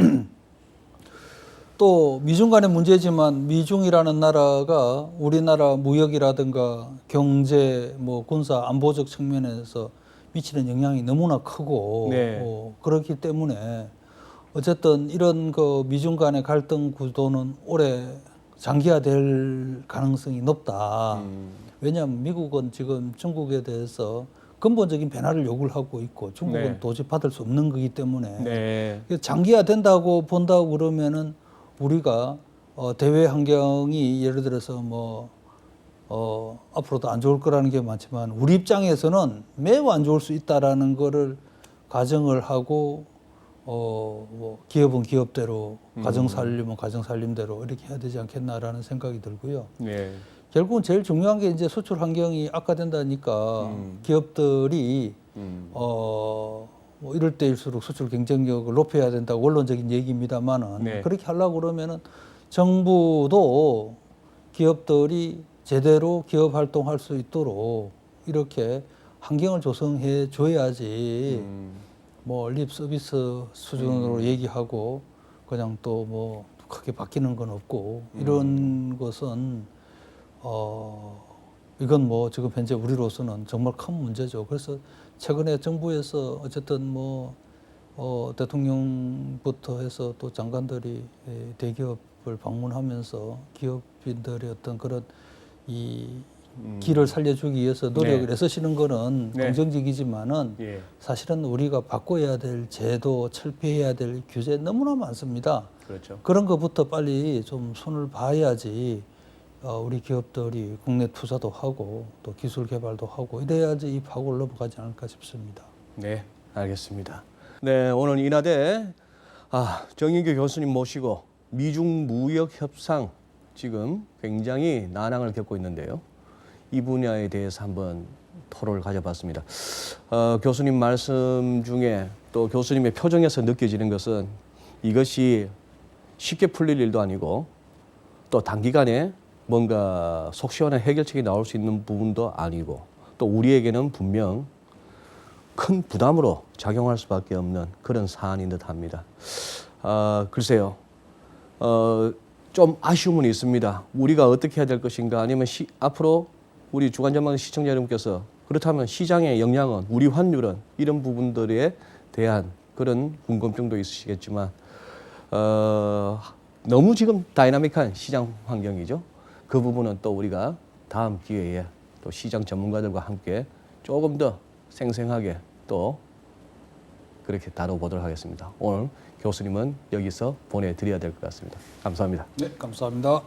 또 미중 간의 문제지만 미중이라는 나라가 우리나라 무역이라든가 경제, 뭐 군사, 안보적 측면에서 미치는 영향이 너무나 크고 네. 그렇기 때문에 어쨌든 이런 그 미중 간의 갈등 구도는 오래 장기화될 가능성이 높다. 왜냐하면 미국은 지금 중국에 대해서 근본적인 변화를 요구를 하고 있고 중국은 네. 도저히 받을 수 없는 거기 때문에 네. 장기화된다고 본다고 그러면은 우리가 대외 환경이 예를 들어서 뭐 앞으로도 안 좋을 거라는 게 많지만 우리 입장에서는 매우 안 좋을 수 있다라는 거를 가정을 하고 뭐 기업은 기업대로 가정 살림은 가정 살림대로 이렇게 해야 되지 않겠나라는 생각이 들고요. 네. 결국은 제일 중요한 게 이제 수출 환경이 악화된다니까 기업들이 뭐 이럴 때일수록 수출 경쟁력을 높여야 된다고 원론적인 얘기입니다만은 네. 그렇게 하려고 그러면은 정부도 기업들이 제대로 기업 활동할 수 있도록 이렇게 환경을 조성해 줘야지 뭐 립 서비스 수준으로 얘기하고 그냥 또 뭐 크게 바뀌는 건 없고 이런 것은 이건 뭐 지금 현재 우리로서는 정말 큰 문제죠. 그래서 최근에 정부에서 어쨌든 뭐 대통령부터 해서 또 장관들이 대기업을 방문하면서 기업인들의 어떤 그런 이 길을 살려주기 위해서 노력을 애쓰시는 거는 긍정적이지만은 예. 사실은 우리가 바꿔야 될 제도, 철폐해야 될 규제 너무나 많습니다. 그렇죠. 그런 것부터 빨리 좀 손을 봐야지 우리 기업들이 국내 투자도 하고 또 기술 개발도 하고 이래야지 이 파고를 넘어가지 않을까 싶습니다. 네, 알겠습니다. 네, 오늘 인하대 정인규 교수님 모시고 미중 무역 협상 지금 굉장히 난항을 겪고 있는데요. 이 분야에 대해서 한번 토론을 가져봤습니다. 교수님 말씀 중에 또 교수님의 표정에서 느껴지는 것은 이것이 쉽게 풀릴 일도 아니고 또 단기간에 뭔가 속 시원한 해결책이 나올 수 있는 부분도 아니고 또 우리에게는 분명 큰 부담으로 작용할 수밖에 없는 그런 사안인 듯합니다. 글쎄요, 좀 아쉬움은 있습니다. 우리가 어떻게 해야 될 것인가 아니면 앞으로 우리 주간전망 시청자 여러분께서 그렇다면 시장의 영향은 우리 환율은 이런 부분들에 대한 그런 궁금증도 있으시겠지만 너무 지금 다이나믹한 시장 환경이죠. 그 부분은 또 우리가 다음 기회에 또 시장 전문가들과 함께 조금 더 생생하게 또 그렇게 다뤄보도록 하겠습니다. 오늘 교수님은 여기서 보내드려야 될 것 같습니다. 감사합니다. 네, 감사합니다.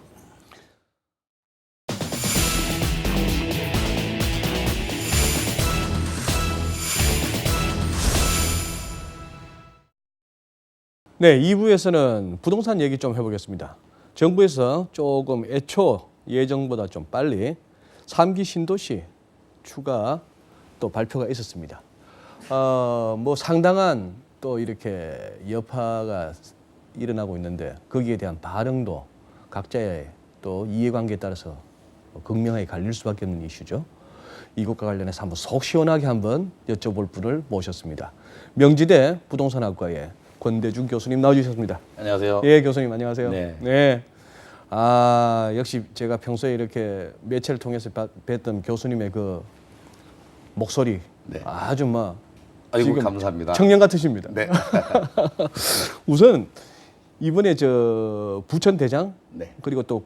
네, 2부에서는 부동산 얘기 좀 해보겠습니다. 정부에서 조금 애초 예정보다 좀 빨리 3기 신도시 추가 또 발표가 있었습니다. 뭐 상당한 또 이렇게 여파가 일어나고 있는데 거기에 대한 반응도 각자의 또 이해관계에 따라서 극명하게 갈릴 수밖에 없는 이슈죠. 이것과 관련해서 한번 속 시원하게 한번 여쭤볼 분을 모셨습니다. 명지대 부동산학과의 권대중 교수님 나와주셨습니다. 안녕하세요. 예, 교수님 안녕하세요. 네. 네. 역시 제가 평소에 이렇게 매체를 통해서 뵀던 교수님의 그 목소리 네. 아주 아이고 지금 감사합니다. 청년 같으십니다. 네. 우선 이번에 저 부천 대장 네. 그리고 또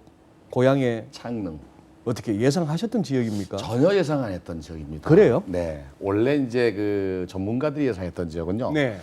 고향에 창릉 어떻게 예상하셨던 지역입니까? 전혀 예상 안 했던 지역입니다. 그래요? 네. 원래 이제 그 전문가들이 예상했던 지역은요. 네.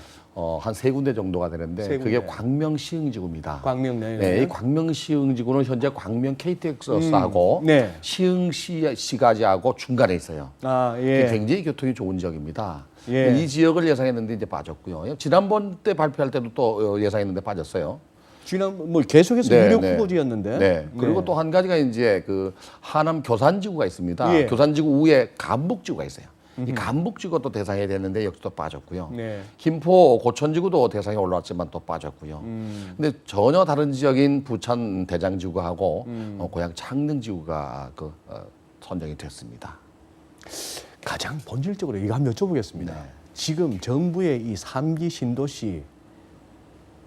한 3군데 정도가 되는데 세 그게 군데. 광명시흥지구입니다. 광명 네, 이 광명시흥지구는 현재 광명 KTX하고 네. 시흥시까지하고 중간에 있어요. 예. 굉장히 교통이 좋은 지역입니다. 예. 이 지역을 예상했는데 이제 빠졌고요. 지난번 때 발표할 때도 또 예상했는데 빠졌어요. 지난 뭐 계속해서 네, 유력 네. 후보지였는데. 네. 그리고 또 한 가지가 이제 그 하남 교산지구가 있습니다. 예. 교산지구 위에 감북지구가 있어요. 이 감북지구가 또 대상이 됐는데 역시 또 빠졌고요. 네. 김포 고천지구도 대상에 올라왔지만 또 빠졌고요. 근데 전혀 다른 지역인 부천 대장지구하고 고향 창릉지구가 선정이 됐습니다. 가장 본질적으로 이거 한번 여쭤보겠습니다. 네. 지금 정부의 이 3기 신도시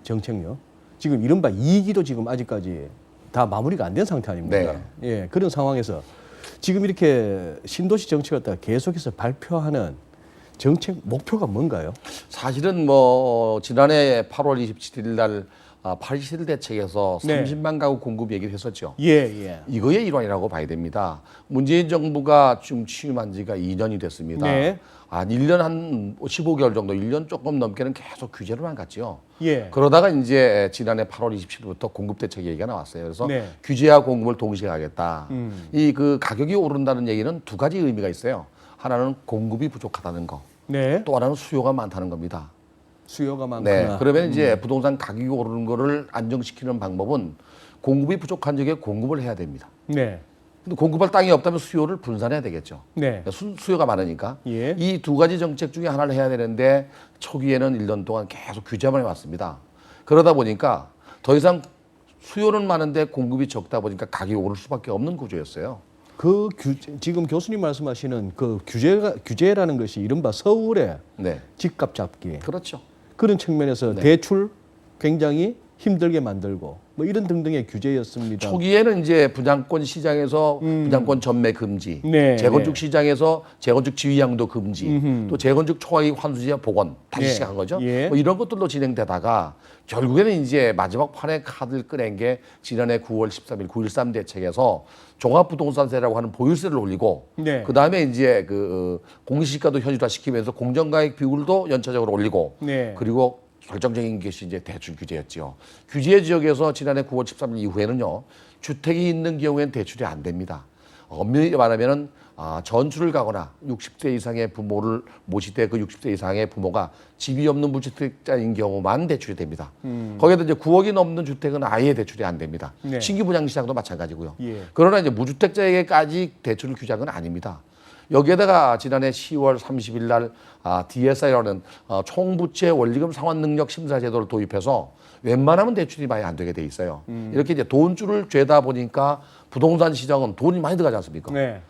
정책요. 지금 이른바 2기도 지금 아직까지 다 마무리가 안 된 상태 아닙니까? 네. 예, 그런 상황에서 지금 이렇게 신도시 정책을 갖다가 계속해서 발표하는 정책 목표가 뭔가요? 사실은 뭐 지난해 8월 27일 날 파리시대 대책에서 네. 30만 가구 공급 얘기를 했었죠. 예, 예. 이거의 일환이라고 봐야 됩니다. 문재인 정부가 지금 취임한 지가 2년이 됐습니다. 네. 1년 한 15개월 정도, 1년 조금 넘게는 계속 규제로만 갔죠. 예. 그러다가 이제 지난해 8월 27일부터 공급 대책 얘기가 나왔어요. 그래서 네. 규제와 공급을 동시에 하겠다. 이 그 가격이 오른다는 얘기는 두 가지 의미가 있어요. 하나는 공급이 부족하다는 거, 네. 또 하나는 수요가 많다는 겁니다. 수요가 많구나. 네. 그러면 이제 부동산 가격이 오르는 거를 안정시키는 방법은 공급이 부족한 지역에 공급을 해야 됩니다. 네. 근데 공급할 땅이 없다면 수요를 분산해야 되겠죠. 네. 그러니까 수요가 많으니까 예. 이 두 가지 정책 중에 하나를 해야 되는데 초기에는 1년 동안 계속 규제만 해왔습니다. 그러다 보니까 더 이상 수요는 많은데 공급이 적다 보니까 가격이 오를 수밖에 없는 구조였어요. 지금 교수님 말씀하시는 그 규제라는 것이 이른바 서울의 네, 집값 잡기 그렇죠. 그런 측면에서 네. 대출 굉장히 힘들게 만들고 뭐 이런 등등의 규제였습니다. 초기에는 이제 분양권 시장에서 분양권 전매 금지, 네, 재건축 네. 시장에서 재건축 지위양도 금지, 또 재건축 초과이익 환수제 복원 다시 네. 시작한 거죠. 예. 뭐 이런 것들로 진행되다가 결국에는 이제 마지막 판에 카드를 꺼낸 게 지난해 9월 13일 9.13 대책에서 종합부동산세라고 하는 보유세를 올리고 네. 그 다음에 이제 공시지가도 현실화시키면서 공정가액 비율도 연차적으로 올리고 네. 그리고 결정적인 것이 이제 대출 규제였죠. 규제 지역에서 지난해 9월 13일 이후에는요, 주택이 있는 경우에는 대출이 안 됩니다. 엄밀히 말하면은 전출을 가거나 60세 이상의 부모를 모실 때 그 60세 이상의 부모가 집이 없는 무주택자인 경우만 대출이 됩니다. 거기에다 이제 9억이 넘는 주택은 아예 대출이 안 됩니다. 네. 신규 분양 시장도 마찬가지고요. 예. 그러나 이제 무주택자에게까지 대출을 규제한 건 아닙니다. 여기에다가 지난해 10월 30일 날 DSI라는 총부채 원리금 상환 능력 심사 제도를 도입해서 웬만하면 대출이 많이 안 되게 돼 있어요. 이렇게 이제 돈줄을 죄다 보니까 부동산 시장은 돈이 많이 들어가지 않습니까? 네.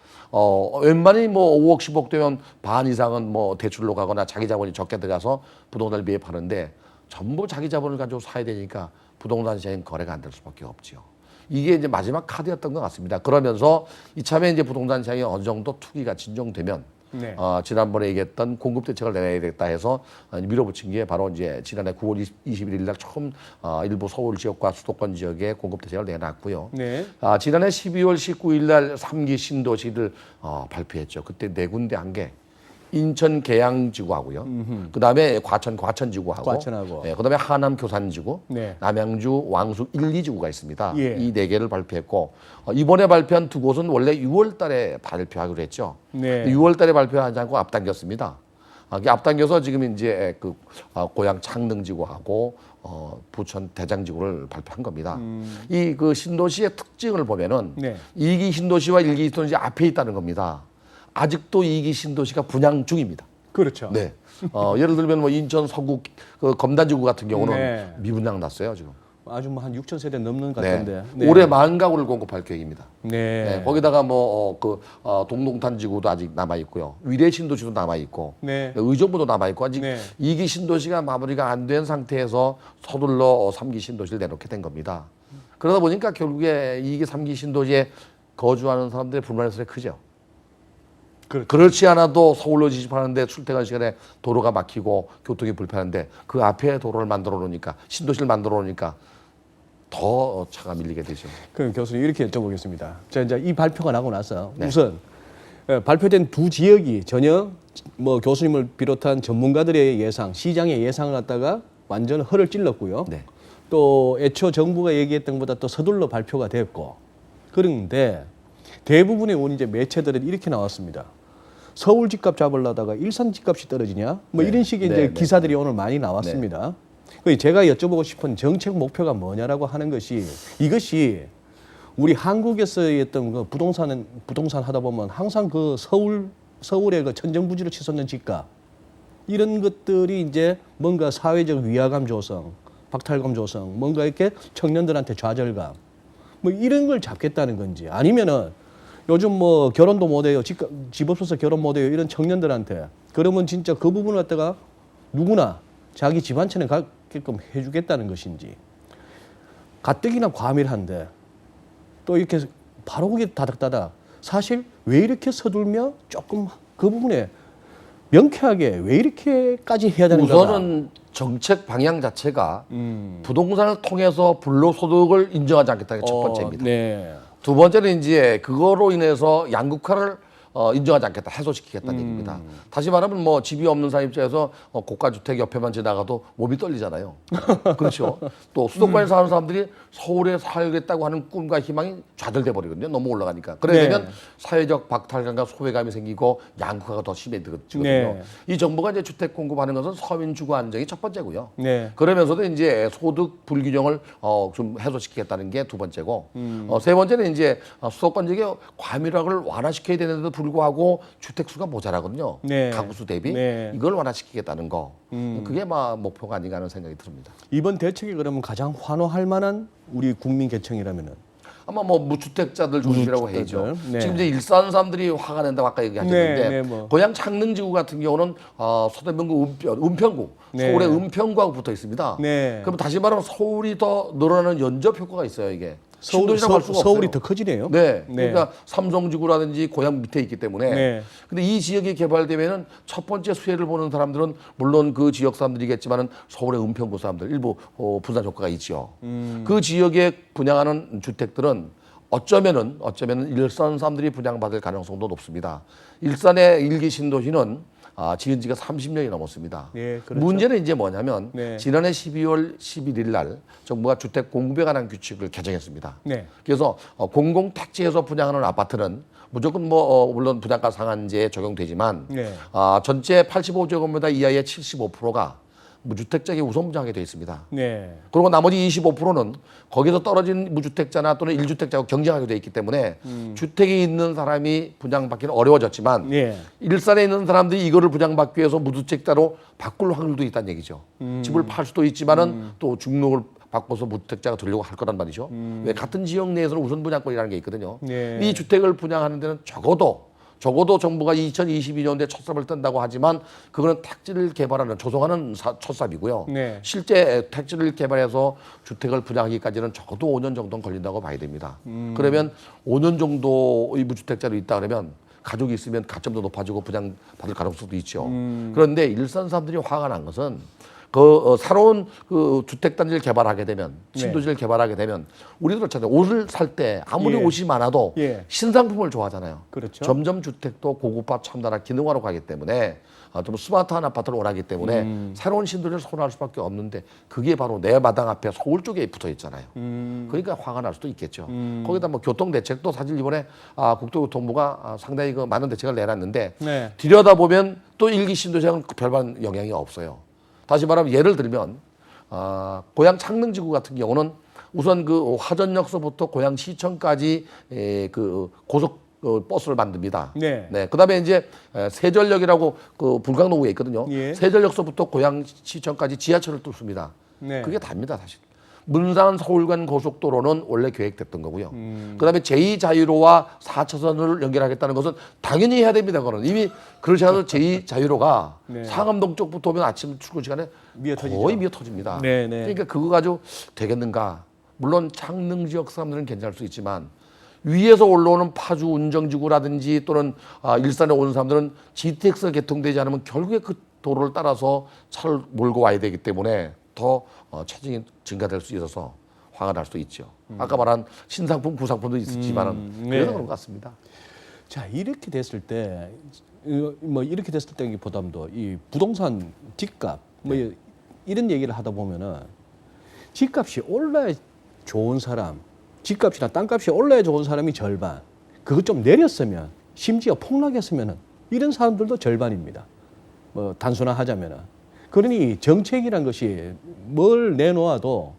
웬만히 뭐 5억, 10억 되면 반 이상은 뭐 대출로 가거나 자기 자본이 적게 들어가서 부동산을 매입하는데 전부 자기 자본을 가지고 사야 되니까 부동산 시장은 거래가 안 될 수밖에 없지요. 이게 이제 마지막 카드였던 것 같습니다. 그러면서 이참에 이제 부동산 시장이 어느 정도 투기가 진정되면 네. 지난번에 얘기했던 공급 대책을 내야겠다 해서 밀어붙인 게 바로 이제 지난해 9월 21일 날 처음 일부 서울 지역과 수도권 지역에 공급 대책을 내놨고요. 네. 지난해 12월 19일 날 3기 신도시를 발표했죠. 그때 네 군데 한 게 인천 계양지구하고요. 그다음에 과천지구하고, 과천하고. 네, 그다음에 하남 교산지구, 네. 남양주 왕숙 1, 2지구가 있습니다. 예. 이 네 개를 발표했고 이번에 발표한 두 곳은 원래 6월 달에 발표하기로 했죠. 네. 6월 달에 발표하지 않고 앞당겼습니다. 이게 앞당겨서 지금 이제 고향 창릉지구하고 부천 대장지구를 발표한 겁니다. 이 신도시의 특징을 보면은 네. 2기 신도시와 1기 신도시 앞에 있다는 겁니다. 아직도 2기 신도시가 분양 중입니다. 그렇죠. 네. 예를 들면 뭐 인천 서구 검단지구 같은 경우는 네. 미분양 났어요 지금. 아주 뭐 한 6천 세대 넘는 것 네. 같은데. 네. 올해 10,000가구를 공급할 계획입니다. 네. 네. 거기다가 동동탄지구도 아직 남아 있고요. 위례 신도시도 남아 있고, 네. 의정부도 남아 있고 아직 네. 2기 신도시가 마무리가 안 된 상태에서 서둘러 3기 신도시를 내놓게 된 겁니다. 그러다 보니까 결국에 2기, 3기 신도시에 거주하는 사람들의 불만의 크죠. 그렇죠. 그렇지 않아도 서울로 진입하는데 출퇴근 시간에 도로가 막히고 교통이 불편한데 그 앞에 도로를 만들어 놓으니까 신도시를 만들어 놓으니까 더 차가 밀리게 되죠. 그럼 교수님 이렇게 여쭤보겠습니다. 자, 이제 이 발표가 나고 나서 네. 우선 발표된 두 지역이 전혀 뭐 교수님을 비롯한 전문가들의 예상, 시장의 예상을 갖다가 완전 허를 찔렀고요. 네. 또 애초 정부가 얘기했던 것보다 또 서둘러 발표가 됐고 그런데 대부분의 이제 매체들은 이렇게 나왔습니다. 서울 집값 잡으려다가 일산 집값이 떨어지냐? 뭐 네. 이런 식의 네, 이제 네. 기사들이 오늘 많이 나왔습니다. 그래서 제가 여쭤보고 싶은 정책 목표가 뭐냐라고 하는 것이 이것이 우리 한국에서의 어떤 그 부동산 하다 보면 항상 그 서울의 그 천정부지로 치솟는 집값 이런 것들이 이제 뭔가 사회적 위화감 조성, 박탈감 조성, 뭔가 이렇게 청년들한테 좌절감 뭐 이런 걸 잡겠다는 건지 아니면은 요즘 뭐 결혼도 못해요, 집 없어서 결혼 못해요 이런 청년들한테 그러면 진짜 그 부분을 갖다가 누구나 자기 집 한 채는 갖게끔 해주겠다는 것인지 가뜩이나 과밀한데 또 이렇게 바로 그게 다닥다닥 사실 왜 이렇게 서둘며 조금 그 부분에 명쾌하게 왜 이렇게까지 해야 되는가? 우선은 정책 방향 자체가 부동산을 통해서 불로소득을 인정하지 않겠다는 게 첫 번째입니다. 네. 두 번째는 이제 그거로 인해서 양극화를 인정하지 않겠다, 해소시키겠다는 얘기입니다. 다시 말하면 뭐 집이 없는 사람 입장에서 고가 주택 옆에만 지나가도 몸이 떨리잖아요. 그렇죠. 또 수도권에 사는 사람들이 서울에 살겠다고 하는 꿈과 희망이 좌절돼 버리거든요. 너무 올라가니까. 그래 네. 되면 사회적 박탈감과 소외감이 생기고 양극화가 더 심해지거든요. 네. 이 정부가 이제 주택 공급하는 것은 서민 주거 안정이 첫 번째고요. 네. 그러면서도 이제 소득 불균형을 좀 해소시키겠다는 게 두 번째고, 세 번째는 이제 수도권 지역의 과밀화를 완화시켜야 되는데도 불구하고 주택 수가 모자라거든요. 네. 가구 수 대비 네. 이걸 완화시키겠다는 거. 그게 목표가 아닌가 하는 생각이 듭니다. 이번 대책이 그러면 가장 환호할 만한 우리 국민 계층이라면은 아마 뭐 무주택자들 중심이라고 해야죠. 무주택자들. 네. 지금 이제 일산 사람들이 화가 낸다고 아까 얘기하셨는데 네, 뭐. 고향 창릉지구 같은 경우는 서대문구 은평구, 네. 서울의 은평구하고 붙어 있습니다. 네. 그럼 다시 말하면 서울이 더 늘어나는 연접 효과가 있어요, 이게. 서울이 신도시라고 할 수가 서울이 없어요. 더 커지네요. 네. 네. 그러니까 삼성지구라든지 고향 밑에 있기 때문에. 네. 근데 이 지역이 개발되면은 첫 번째 수혜를 보는 사람들은 물론 그 지역 사람들이겠지만은 서울의 은평구 사람들 일부 분산 효과가 있죠. 그 지역에 분양하는 주택들은 어쩌면은 일산 사람들이 분양받을 가능성도 높습니다. 일산의 일기 신도시는 지은 지가 30년이 넘었습니다. 예, 그렇죠. 문제는 이제 뭐냐면 네. 지난해 12월 11일 날 정부가 주택 공급에 관한 규칙을 개정했습니다. 네. 그래서 공공택지에서 분양하는 아파트는 무조건 물론 분양가 상한제에 적용되지만 네. 전체 85제곱미터 이하의 75%가 무주택자에게 우선 분양하게 되어 있습니다. 네. 그리고 나머지 25%는 거기서 떨어진 무주택자나 또는 1주택자하고 경쟁하게 되어 있기 때문에 주택이 있는 사람이 분양받기는 어려워졌지만 예. 일산에 있는 사람들이 이거를 분양받기 위해서 무주택자로 바꿀 확률도 있다는 얘기죠. 집을 팔 수도 있지만은 또 중록을 바꿔서 무주택자가 되려고 할 거란 말이죠. 왜 같은 지역 내에서는 우선 분양권이라는 게 있거든요. 네. 이 주택을 분양하는 데는 적어도 정부가 2022년도에 첫 삽을 뜬다고 하지만 그거는 택지를 개발하는 조성하는 첫 삽이고요. 네. 실제 택지를 개발해서 주택을 분양하기까지는 적어도 5년 정도는 걸린다고 봐야 됩니다. 그러면 5년 정도의 무주택자로 있다 그러면 가족이 있으면 가점도 높아지고 분양받을 가능성도 있죠. 그런데 일산 사람들이 화가 난 것은 새로운 주택단지를 개발하게 되면 신도시를 개발하게 되면 우리도 그렇잖아요. 옷을 살 때 아무리 예. 옷이 많아도 예. 신상품을 좋아하잖아요. 그렇죠. 점점 주택도 고급화 첨단화 기능화로 가기 때문에 좀 스마트한 아파트를 원하기 때문에 새로운 신도시를 선호할 수밖에 없는데 그게 바로 내 마당 앞에 서울 쪽에 붙어 있잖아요. 그러니까 화가 날 수도 있겠죠. 거기다 뭐 교통 대책도 사실 이번에 국토교통부가 상당히 많은 대책을 내놨는데 네. 들여다보면 또 일기 신도시랑은 별반 영향이 없어요. 다시 말하면 예를 들면 고향 창릉지구 같은 경우는 우선 그 화전역서부터 고향 시청까지 그 고속 버스를 만듭니다. 네. 그다음에 이제 세전역이라고 그 불광동구에 있거든요. 예. 세전역서부터 고향 시청까지 지하철을 뚫습니다. 네. 그게 답니다, 사실. 문산 서울 간 고속도로는 원래 계획됐던 거고요. 그다음에 제2자유로와 4차선을 연결하겠다는 것은 당연히 해야 됩니다. 그거는 이미 그렇지 않아도 제2자유로가 네. 상암동 쪽부터 오면 아침 출근 시간에 미어터지죠. 거의 미어터집니다. 네, 네. 그러니까 그거 가지고 되겠는가? 물론 창릉 지역 사람들은 괜찮을 수 있지만 위에서 올라오는 파주 운정지구라든지 또는 일산에 오는 사람들은 GTX가 개통되지 않으면 결국에 그 도로를 따라서 차를 몰고 와야 되기 때문에 더 체증이 증가될 수 있어서 화가 날 수도 있죠. 아까 말한 신상품, 구상품도 있지만은 네. 그래서 그런 것 같습니다. 자, 이렇게 됐을 때 뭐 이렇게 됐을 때보다도 이 부동산 집값 뭐 이런 얘기를 하다 보면은 집값이 올라야 좋은 사람, 집값이나 땅값이 올라야 좋은 사람이 절반. 그거 좀 내렸으면 심지어 폭락했으면은 이런 사람들도 절반입니다. 뭐 단순화하자면은. 그러니 정책이란 것이 뭘 내놓아도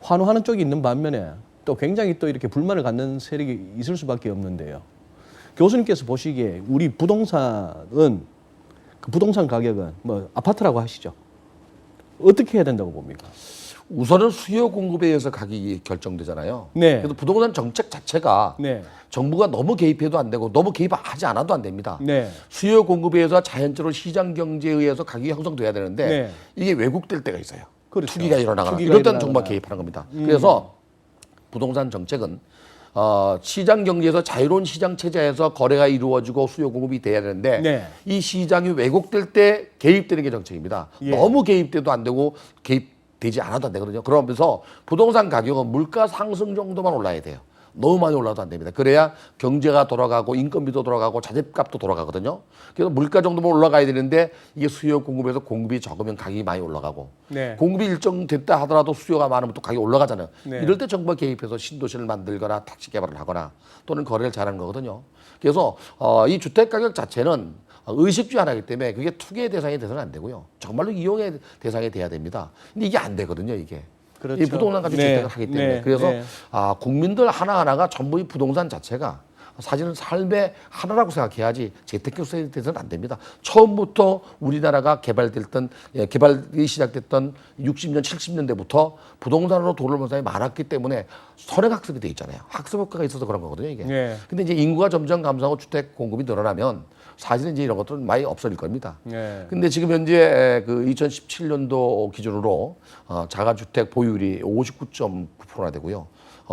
환호하는 쪽이 있는 반면에 또 굉장히 또 이렇게 불만을 갖는 세력이 있을 수밖에 없는데요. 교수님께서 보시기에 우리 부동산은 그 부동산 가격은 뭐 아파트라고 하시죠. 어떻게 해야 된다고 봅니까? 우선은 수요 공급에 의해서 가격이 결정되잖아요. 네. 그래서 부동산 정책 자체가 네. 정부가 너무 개입해도 안 되고 너무 개입하지 않아도 안 됩니다. 네. 수요 공급에 의해서 자연적으로 시장 경제에 의해서 가격이 형성돼야 되는데 네. 이게 왜곡될 때가 있어요. 그렇죠. 투기가 일어나거나 투기가 이럴 때는 일어나거나. 정부가 개입하는 겁니다. 그래서 부동산 정책은 시장 경제에서 자유로운 시장 체제에서 거래가 이루어지고 수요 공급이 돼야 되는데 네. 이 시장이 왜곡될 때 개입되는 게 정책입니다. 예. 너무 개입돼도 안 되고 개입되지 않아도 안 되거든요. 그러면서 부동산 가격은 물가 상승 정도만 올라야 돼요. 너무 많이 올라도 안 됩니다. 그래야 경제가 돌아가고 인건비도 돌아가고 자재값도 돌아가거든요. 그래서 물가 정도만 올라가야 되는데 이게 수요 공급에서 공급이 적으면 가격이 많이 올라가고 네. 공급이 일정 됐다 하더라도 수요가 많으면 또 가격이 올라가잖아요. 네. 이럴 때 정부가 개입해서 신도시를 만들거나 택지 개발을 하거나 또는 거래를 잘하는 거거든요. 그래서 이 주택 가격 자체는 의식주의 하나이기 때문에 그게 투기의 대상이 돼서는 안 되고요. 정말로 이용의 대상이 돼야 됩니다. 근데 이게 안 되거든요, 이게. 그렇죠. 이 부동산 가지고 네. 주택을 하기 때문에. 네. 그래서 네. 국민들 하나하나가 전부 이 부동산 자체가 사실은 삶의 하나라고 생각해야지 재테크에 대해서는 안 됩니다. 처음부터 우리나라가 개발이 시작됐던 60년, 70년대부터 부동산으로 돈을 번 사람이 많았기 때문에 선행학습이 돼 있잖아요. 학습 효과가 있어서 그런 거거든요, 이게. 네. 근데 이제 인구가 점점 감소하고 주택 공급이 늘어나면 사실은 이제 이런 것들은 많이 없어질 겁니다. 네. 근데 지금 현재 그 2017년도 기준으로 자가주택 보유율이 59.9%나 되고요.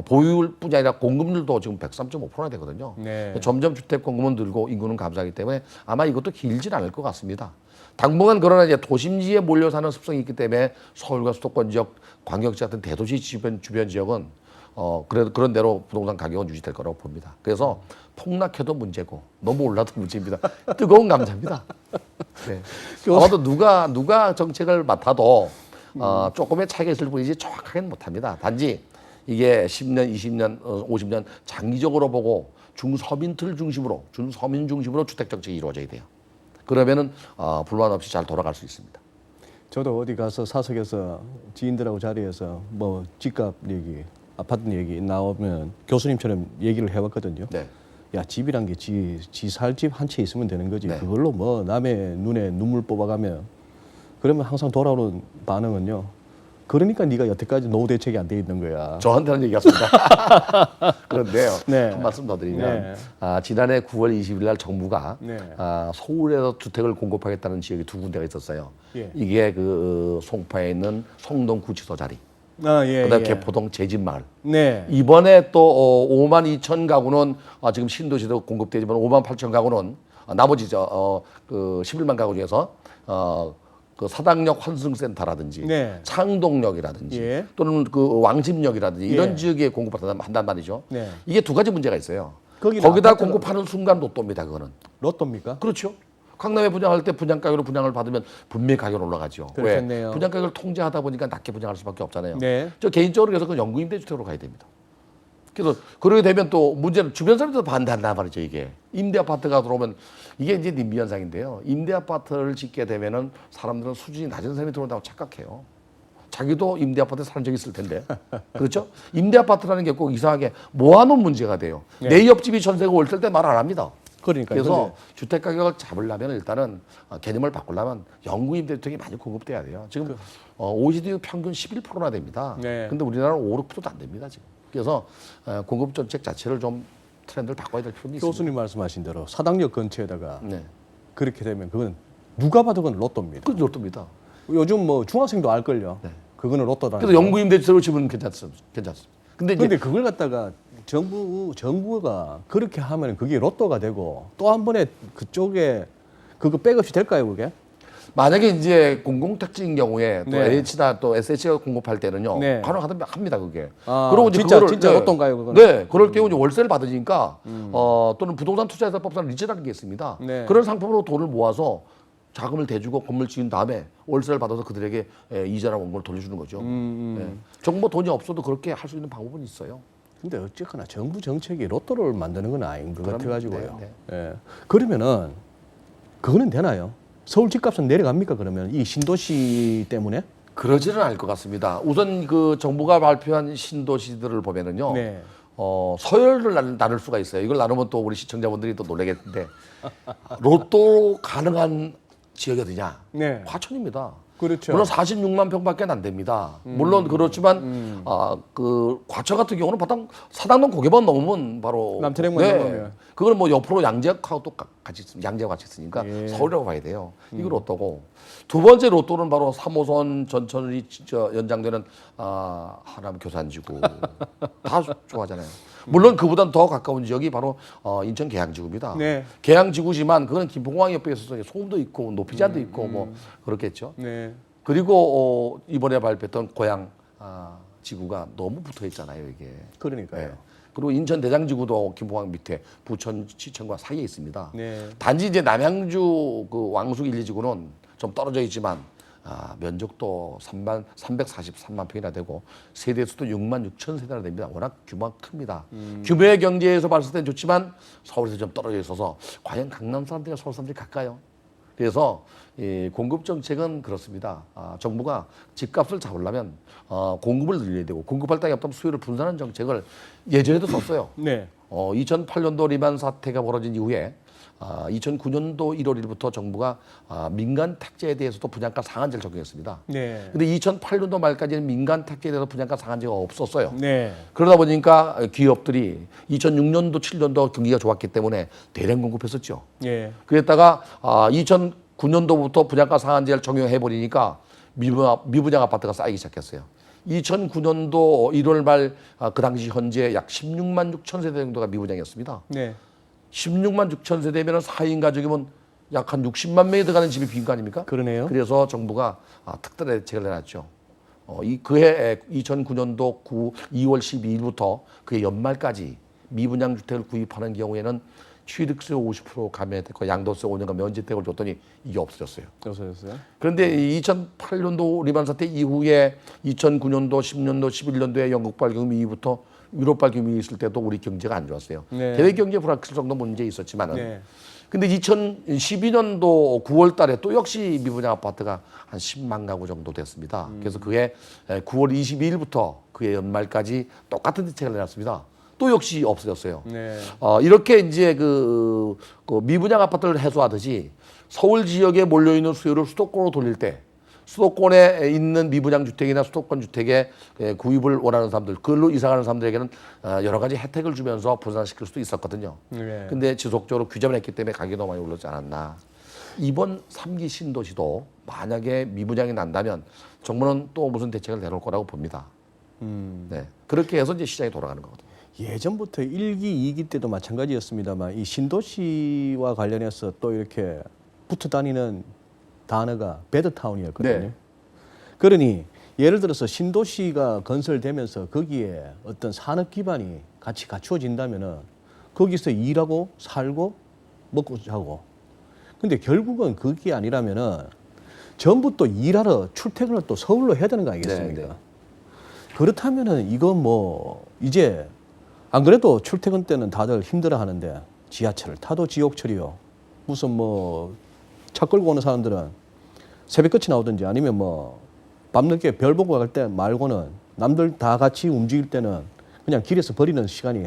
보유율뿐이 아니라 공급률도 지금 103.5%나 되거든요. 네. 점점 주택 공급은 늘고 인구는 감소하기 때문에 아마 이것도 길진 않을 것 같습니다. 당분간 그러나 이제 도심지에 몰려 사는 습성이 있기 때문에 서울과 수도권 지역, 광역시 같은 대도시 주변 지역은 그래도 그런 대로 부동산 가격은 유지될 거라고 봅니다. 그래서 폭락해도 문제고 너무 올라도 문제입니다. 뜨거운 감자입니다. 네. 아마도 누가 정책을 맡아도 조금의 차이가 있을 뿐이지 정확하게는 못합니다. 단지 이게 10년, 20년, 50년 장기적으로 보고 중서민 중심으로 주택 정책이 이루어져야 돼요. 그러면은 불만 없이 잘 돌아갈 수 있습니다. 저도 어디 가서 사석에서 지인들하고 자리에서 뭐 집값 얘기, 아파트 얘기 나오면 교수님처럼 얘기를 해왔거든요. 네. 야, 집이란 게 지 살 집 한 채 있으면 되는 거지. 네. 그걸로 뭐 남의 눈에 눈물 뽑아가면 그러면 항상 돌아오는 반응은요. 그러니까 네가 여태까지 노후 대책이 안 돼 있는 거야. 저한테는 얘기했습니다. 그런데요. 네. 한 말씀 더 드리면 네. 지난해 9월 20일 날 정부가 네. 서울에서 주택을 공급하겠다는 지역이 두 군데가 있었어요. 예. 이게 그 송파에 있는 송동 구치소 자리. 예, 그다음에 예. 개포동 제진마을. 네. 이번에 또 5만 2천 가구는 지금 신도시도 공급되지만 5만 8천 가구는 나머지 그 11만 가구 중에서 그 사당역 환승센터라든지 네. 창동역이라든지 예. 또는 그 왕십역이라든지 이런 예. 지역에 공급한단 말이죠. 네. 이게 두 가지 문제가 있어요. 거기는 거기다 아파트가- 공급하는 순간 로또입니다. 그거는. 로또입니까? 그렇죠. 강남에 분양할 때 분양가격으로 분양을 받으면 분명히 가격이 올라가죠. 그렇겠네요. 왜? 분양가격을 통제하다 보니까 낮게 분양할 수밖에 없잖아요. 네. 저 개인적으로 그래서 그 영구임대주택으로 가야 됩니다. 그래서 그러게 되면 또 문제는 주변 사람들도 반대한단 말이죠. 이게 임대 아파트가 들어오면 이게 이제 님비 현상인데요. 임대 아파트를 짓게 되면은 사람들은 수준이 낮은 사람이 들어온다고 착각해요. 자기도 임대 아파트에 사는 적이 있을 텐데. 그렇죠? 임대 아파트라는 게 꼭 이상하게 모아놓은 문제가 돼요. 네. 내 옆집이 전세가 올 때 말 안 합니다. 그러니까 그래서 주택 가격을 잡으려면 일단은 개념을 바꾸려면 영구임대주택이 많이 공급돼야 돼요. 지금 OECD 평균 11%나 됩니다. 네. 근데 우리나라는 5, 6%도 안 됩니다, 지금. 그래서 공급 정책 자체를 좀 트렌드를 바꿔야 될 필요는 있습니다. 교수님 말씀하신 대로 사당역 근처에다가 네. 그렇게 되면 그건 누가 봐도 그건 로또입니다. 그 로또입니다. 요즘 뭐 중학생도 알걸요. 네. 그거는 로또다. 그래서 영구임대주택으로 집은 괜찮습니다. 근데 이제 근데 그걸 갖다가 정부가 그렇게 하면 그게 로또가 되고 또 한 번에 그쪽에 그거 백업이 될까요, 그게? 만약에 이제 공공택지인 경우에 또 네. LH나 또 SH가 공급할 때는요 네. 가능합니다 그게. 아, 그리고 이제 진짜- 그거를 진짜 네. 로또인가요, 그거는? 네, 그럴 경우 이제 월세를 받으니까 또는 부동산 투자자법상 리즈라는 게 있습니다. 네. 그런 상품으로 돈을 모아서 자금을 대주고 건물 지은 다음에 월세를 받아서 그들에게 이자나 원금을 돌려주는 거죠. 네. 정부 돈이 없어도 그렇게 할 수 있는 방법은 있어요. 근데 어쨌거나 정부 정책이 로또를 만드는 건 아닌 것 그럼, 같아가지고요. 네, 예. 그러면은 그거는 되나요? 서울 집값은 내려갑니까 그러면 이 신도시 때문에? 그러지는 않을 것 같습니다. 우선 그 정부가 발표한 신도시들을 보면은요. 네. 서열을 나눌 수가 있어요. 이걸 나누면 또 우리 시청자분들이 또 놀라겠는데 로또 가능한 지역이 어디냐? 네. 과천입니다. 그렇죠. 물론 46만 평밖에 안 됩니다. 물론 그렇지만 그 과천 같은 경우는 보통 사당동 고개만 넘으면 바로 남태령만 넘으면. 그걸 뭐 옆으로 양재하고 또 같이 양재와 같이 있으니까 예. 서울이라고 봐야 돼요. 이거 로또고 두 번째 로또는 바로 3호선 전천이 연장되는 하남 교산지구 다 좋아하잖아요. 물론 그보단 더 가까운 지역이 바로 인천 계양지구입니다. 네. 계양지구지만 그건 김포공항 옆에 있어서 소음도 있고 높이잔도 있고 뭐 그렇겠죠. 네. 그리고 이번에 발표했던 고양 지구가 너무 붙어 있잖아요, 이게. 그러니까요. 네. 그리고 인천 대장지구도 김포항 밑에 부천 시청과 사이에 있습니다. 네. 단지 이제 남양주 그 왕숙 1, 2지구는 좀 떨어져 있지만 면적도 343만 평이나 되고 세대 수도 6만 6천 세대나 됩니다. 워낙 규모가 큽니다. 규모의 경제에서 봤을 땐 좋지만 서울에서 좀 떨어져 있어서 과연 강남 사람들과 서울 사람들이 갈까요? 그래서 이 공급 정책은 그렇습니다. 정부가 집값을 잡으려면 공급을 늘려야 되고 공급할 땅이 없다면 수요를 분산하는 정책을 예전에도 썼어요. 네. 2008년도 리만 사태가 벌어진 이후에 2009년도 1월 1일부터 정부가 민간 택지에 대해서도 분양가 상한제를 적용했습니다. 네. 근데 2008년도 말까지는 민간 택지에 대해서 분양가 상한제가 없었어요. 네. 그러다 보니까 기업들이 2006년도, 7년도 경기가 좋았기 때문에 대량 공급했었죠. 예. 그랬다가 2009년도부터 분양가 상한제를 적용해 버리니까 미분양 아파트가 쌓이기 시작했어요. 2009년도 1월 말 그 당시 현재 약 16만 6천 세대 정도가 미분양이었습니다. 네. 16만 6천 세대면 4인 가족이면 약 한 60만 명이 들어가는 집이 빈 거 아닙니까? 그러네요. 그래서 정부가 특단의 대책을 내놨죠. 그해 2009년도 2월 12일부터 그해 연말까지 미분양 주택을 구입하는 경우에는 취득세 50% 감면됐고 양도세 5년간 면제택을 줬더니 이게 없어졌어요. 없어졌어요. 그런데 2008년도 리만 사태 이후에 2009년도, 10년도, 11년도에 영국발 금융 이후부터 유럽발 금융이 있을 때도 우리 경제가 안 좋았어요. 네. 대외 경제 불확실성도 문제 있었지만은. 네. 근데 2012년도 9월 달에 또 역시 미분양 아파트가 한 10만 가구 정도 됐습니다. 그래서 그해 9월 22일부터 그해 연말까지 똑같은 대책을 내놨습니다. 또 역시 없어졌어요. 네. 이렇게 이제 그 미분양 아파트를 해소하듯이 서울 지역에 몰려있는 수요를 수도권으로 돌릴 때 수도권에 있는 미분양 주택이나 수도권 주택에 구입을 원하는 사람들, 그걸로 이사가는 사람들에게는 여러 가지 혜택을 주면서 분산시킬 수도 있었거든요. 네. 근데 지속적으로 규제를 했기 때문에 가격이 너무 많이 올랐지 않았나. 이번 3기 신도시도 만약에 미분양이 난다면 정부는 또 무슨 대책을 내놓을 거라고 봅니다. 네. 그렇게 해서 이제 시장이 돌아가는 거거든요. 예전부터 1기, 2기 때도 마찬가지였습니다만 이 신도시와 관련해서 또 이렇게 붙어 다니는 단어가 배드타운이었거든요. 네. 그러니 예를 들어서 신도시가 건설되면서 거기에 어떤 산업 기반이 같이 갖추어진다면은 거기서 일하고 살고 먹고 자고. 근데 결국은 그게 아니라면은 전부 또 일하러 출퇴근을 또 서울로 해야 되는 거 아니겠습니까? 네, 네. 그렇다면은 이건 뭐 이제 안 그래도 출퇴근 때는 다들 힘들어 하는데 지하철을 타도 지옥철이요. 무슨 뭐 차 끌고 오는 사람들은 새벽같이 나오든지 아니면 뭐 밤늦게 별 보고 갈 때 말고는 남들 다 같이 움직일 때는 그냥 길에서 버리는 시간이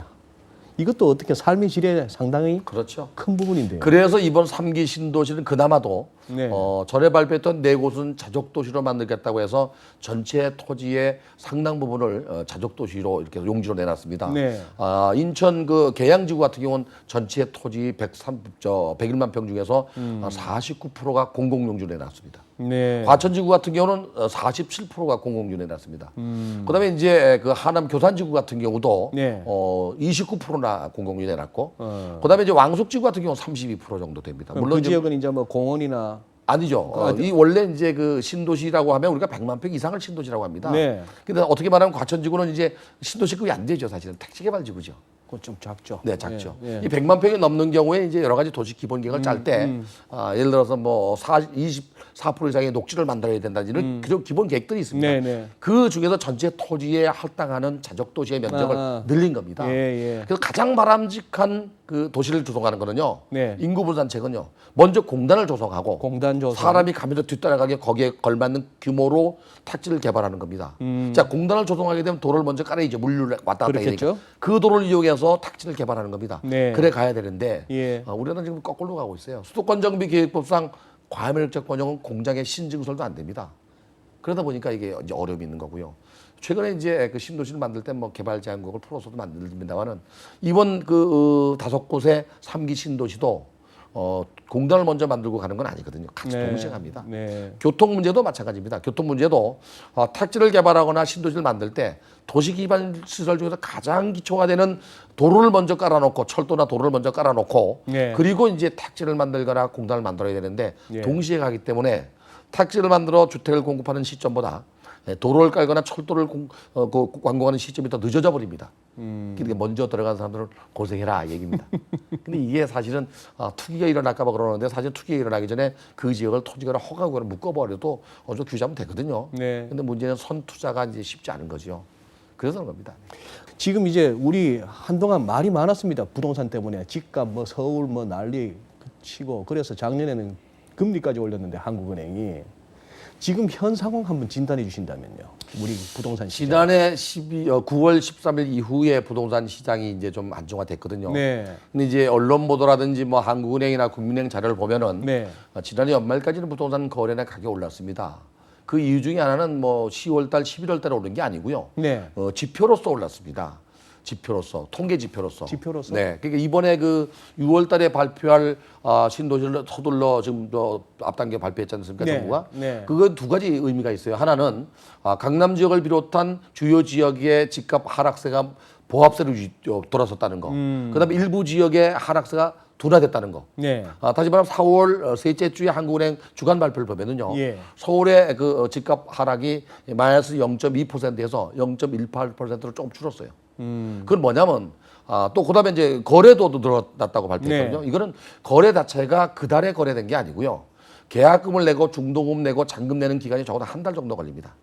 이것도 어떻게 삶의 질에 상당히 그렇죠. 큰 부분인데요. 그래서 이번 3기 신도시는 그나마도 네. 전에 발표했던 네 곳은 자족도시로 만들겠다고 해서 전체 토지의 상당 부분을 자족도시로 이렇게 용지로 내놨습니다. 네. 인천 그 계양지구 같은 경우는 전체 토지 101만 평 중에서 49%가 공공용지로 내놨습니다. 네. 과천지구 같은 경우는 47%가 공공용지로 내놨습니다. 그다음에 이제 그 하남 교산지구 같은 경우도 네. 29%나 공공용지 내놨고, 그다음에 이제 왕숙지구 같은 경우는 32% 정도 됩니다. 물론 물론 그 지역은 이제 뭐 공원이나 아니죠. 이 원래 이제 그 신도시라고 하면 우리가 100만 평 이상을 신도시라고 합니다. 네. 근데 어떻게 말하면 과천지구는 이제 신도시급이 안 되죠, 사실은 택지개발지구죠. 그건 좀 작죠. 네, 작죠. 예, 예. 이 100만 평이 넘는 경우에 이제 여러 가지 도시 기본 계획을 짤 때, 예를 들어서 뭐 24% 이상의 녹지를 만들어야 된다는 그런 기본 계획들이 있습니다. 네, 네. 그 중에서 전체 토지에 할당하는 자적 도시의 면적을 늘린 겁니다. 예, 예. 그래서 가장 바람직한 그 도시를 조성하는 거는요. 네. 인구 분산책은요. 먼저 공단을 조성하고 공단 조성. 사람이 가면서 뒤따라가게 거기에 걸맞는 규모로 택지를 개발하는 겁니다. 자, 공단을 조성하게 되면 도로를 먼저 깔아야죠. 물류를 왔다 갔다 해야 그렇겠죠. 되니까. 그 도로를 이용해서 택지를 개발하는 겁니다. 네. 그래 가야 되는데 예. 우리나라는 지금 거꾸로 가고 있어요. 수도권 정비 계획법상 과밀적 번영은 공장의 신증설도 안 됩니다. 그러다 보니까 이게 이제 어려움이 있는 거고요. 최근에 이제 그 신도시를 만들 때 뭐 개발 제한국을 풀어서도 만듭니다만은 이번 그 5곳의 3기 신도시도 공단을 먼저 만들고 가는 건 아니거든요. 같이 네. 동시에 갑니다. 네. 교통 문제도 마찬가지입니다. 교통 문제도 택지를 개발하거나 신도시를 만들 때 도시 기반 시설 중에서 가장 기초가 되는 도로를 먼저 깔아놓고 철도나 도로를 먼저 깔아놓고 네. 그리고 이제 택지를 만들거나 공단을 만들어야 되는데 예. 동시에 가기 때문에 택지를 만들어 주택을 공급하는 시점보다 도로를 깔거나 철도를 완공하는 시점이 더 늦어져 버립니다. 그러니까 먼저 들어간 사람들은 고생해라 얘기입니다. 근데 이게 사실은 투기가 일어날까 봐 그러는데 사실 투기가 일어나기 전에 그 지역을 토지거나 허가구로 묶어버려도 어느 정도 규제하면 되거든요. 네. 근데 문제는 선투자가 이제 쉽지 않은 거죠. 그래서 그런 겁니다. 지금 이제 우리 한동안 말이 많았습니다. 부동산 때문에 집값 뭐 서울 뭐 난리 치고 그래서 작년에는 금리까지 올렸는데 한국은행이 지금 현 상황 한번 진단해 주신다면요. 우리 부동산 시장. 지난해 9월 13일 이후에 부동산 시장이 이제 좀 안정화됐거든요. 네. 근데 이제 언론 보도라든지 뭐 한국은행이나 국민은행 자료를 보면은 네. 지난해 연말까지는 부동산 거래나 가격이 올랐습니다. 그 이유 중에 하나는 뭐 10월 달, 11월 달에 오른 게 아니고요. 네. 지표로서 올랐습니다. 지표로서, 통계 지표로서. 지표로서? 네. 그러니까 이번에 그 6월 달에 발표할 신도시를 서둘러 지금 앞당겨 발표했지 않습니까? 네. 정부가? 네. 그건 두 가지 의미가 있어요. 하나는 강남 지역을 비롯한 주요 지역의 집값 하락세가 보합세로 돌아섰다는 거. 그다음에 일부 지역의 하락세가 둔화됐다는 거. 네. 다시 말하면 4월 셋째 주에 한국은행 주간 발표를 보면은요. 예. 서울의 그 집값 하락이 마이너스 0.2%에서 0.18%로 조금 줄었어요. 그건 뭐냐면 또 그다음에 이제 거래도도 늘어났다고 발표했거든요. 네. 이거는 거래 자체가 그달에 거래된 게 아니고요. 계약금을 내고 중도금 내고 잔금 내는 기간이 적어도 한 달 정도 걸립니다.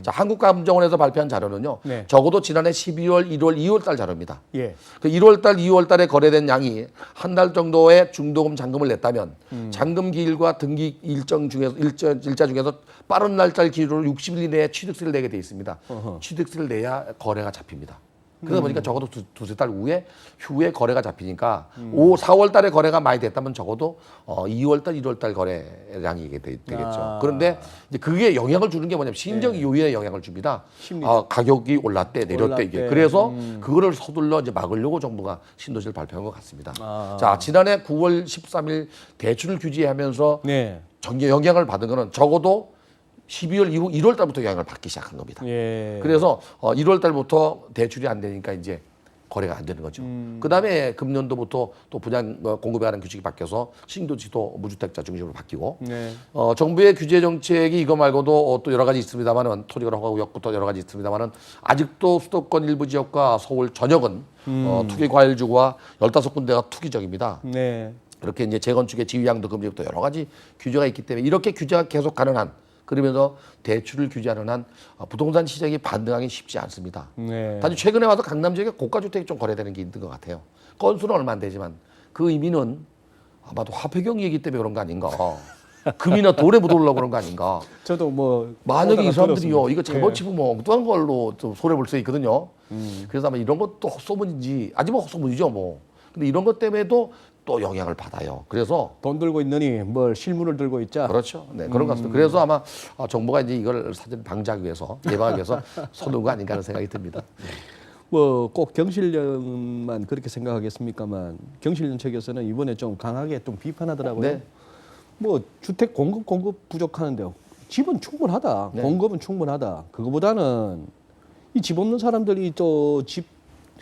자, 한국감정원에서 발표한 자료는요. 네. 적어도 지난해 12월, 1월, 2월 달 자료입니다. 예. 그 1월 달, 2월 달에 거래된 양이 한 달 정도의 중도금 잔금을 냈다면 잔금 기일과 등기 일정 중에서 일자 중에서 빠른 날짜를 기준으로 60일 이내에 취득세를 내게 돼 있습니다. 취득세를 내야 거래가 잡힙니다. 그러다 보니까 적어도 두세 달 후에 거래가 잡히니까 4월 달에 거래가 많이 됐다면 적어도 2월 달, 1월 달 거래량이 되겠죠. 그런데 이제 그게 영향을 주는 게 뭐냐면 심정 요인에 영향을 줍니다. 가격이 올랐대, 내렸대 이게. 그래서 그거를 서둘러 이제 막으려고 정부가 신도시를 발표한 것 같습니다. 자, 지난해 9월 13일 대출 규제하면서 네. 영향을 받은 거는 적어도 12월 이후 1월 달부터 영향을 받기 시작한 겁니다. 예. 그래서 1월 달부터 대출이 안 되니까 이제 거래가 안 되는 거죠. 그다음에 금년도부터 또 분양 공급에 관한 규칙이 바뀌어서 신도시도 무주택자 중심으로 바뀌고 네. 정부의 규제 정책이 이거 말고도 또 여러 가지 있습니다만은 토지거래 허가 구역부터 여러 가지 있습니다만은 아직도 수도권 일부 지역과 서울 전역은 투기 과일주가 15군데가 투기적입니다. 네. 그렇게 이제 재건축의 지위양도 금지부터 여러 가지 규제가 있기 때문에 이렇게 규제가 계속 가는 한 그러면서 대출을 규제하는 한 부동산 시장이 반등하기 쉽지 않습니다. 네. 단지 최근에 와서 강남 지역에 고가 주택이 좀 거래되는 게 있는 것 같아요. 건수는 얼마 안 되지만 그 의미는 아마도 화폐 경기이기 때문에 그런 거 아닌가. 금이나 돌에 묻어오려고 그런 거 아닌가. 저도 뭐 만약에 이 사람들이요 들었습니다. 이거 잘못 짚으면 엉뚱한 걸로 좀 손해 볼 수 있거든요. 그래서 아마 이런 것도 헛소문인지 아직은 헛소문이죠 뭐. 근데 이런 것 때문에도 또 영향을 받아요. 그래서 돈 들고 있느니 뭘 실물을 들고 있자. 그렇죠. 네, 그런 것 같습니다. 그래서 아마 정부가 이제 이걸 사실 방지하기 위해서 예방하기 위해서 서둔 거 아닌가 하는 생각이 듭니다. 뭐 꼭 경실련만 그렇게 생각하겠습니까만 경실련 측에서는 이번에 좀 강하게 좀 비판하더라고요. 네. 뭐 주택 공급 부족하는데요. 집은 충분하다. 네. 공급은 충분하다. 그거보다는 이 집 없는 사람들이 또 집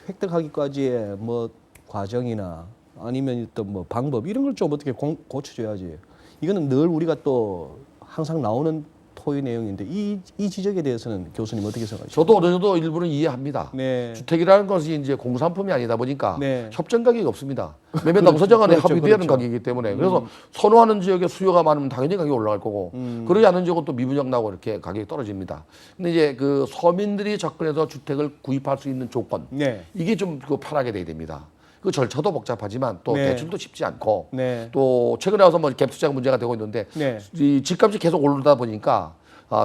획득하기까지의 뭐 과정이나 아니면 또 뭐 방법 이런 걸 좀 어떻게 고쳐줘야지. 이거는 늘 우리가 또 항상 나오는 토의 내용인데 이 지적에 대해서는 교수님 어떻게 생각하십니까? 저도 어느 정도 일부는 이해합니다. 네. 주택이라는 것이 이제 공산품이 아니다 보니까 네. 협정 가격이 없습니다. 매매당사자 간에 그렇죠, 합의되는 그렇죠. 가격이기 때문에 그래서 선호하는 지역에 수요가 많으면 당연히 가격이 올라갈 거고 그러지 않은 지역은 또 미분양 나고 이렇게 가격이 떨어집니다. 근데 이제 그 서민들이 접근해서 주택을 구입할 수 있는 조건 네. 이게 좀 편하게 돼야 됩니다. 그 절차도 복잡하지만 또 네. 대출도 쉽지 않고 네. 또 최근에 와서 뭐 갭 투자가 문제가 되고 있는데 네. 이 집값이 계속 오르다 보니까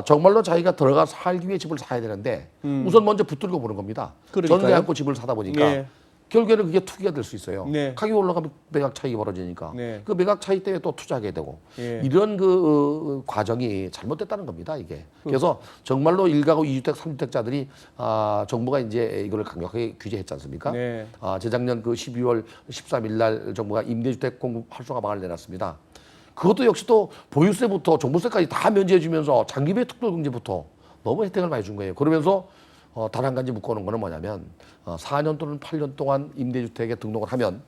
정말로 자기가 들어가 살기 위해 집을 사야 되는데 우선 먼저 붙들고 보는 겁니다. 그러니까요. 전세 않고 집을 사다 보니까 네. 결국에는 그게 투기가 될 수 있어요. 네. 가격이 올라가면 매각 차익이 벌어지니까 네. 그 매각 차익 때문에 또 투자하게 되고 예. 이런 그 과정이 잘못됐다는 겁니다. 이게 그래서 정말로 1가구 2주택 3주택자들이 정부가 이제 이걸 강력하게 규제했지 않습니까? 네. 재작년 그 12월 13일 날 정부가 임대주택 공급 활성화 방안을 내놨습니다. 그것도 역시 또 보유세부터 종부세까지 다 면제해 주면서 장기배 특별금지부터 너무 혜택을 많이 준 거예요. 그러면서 단 한 가지 묶어놓은 거는 뭐냐면 4년 또는 8년 동안 임대주택에 등록을 하면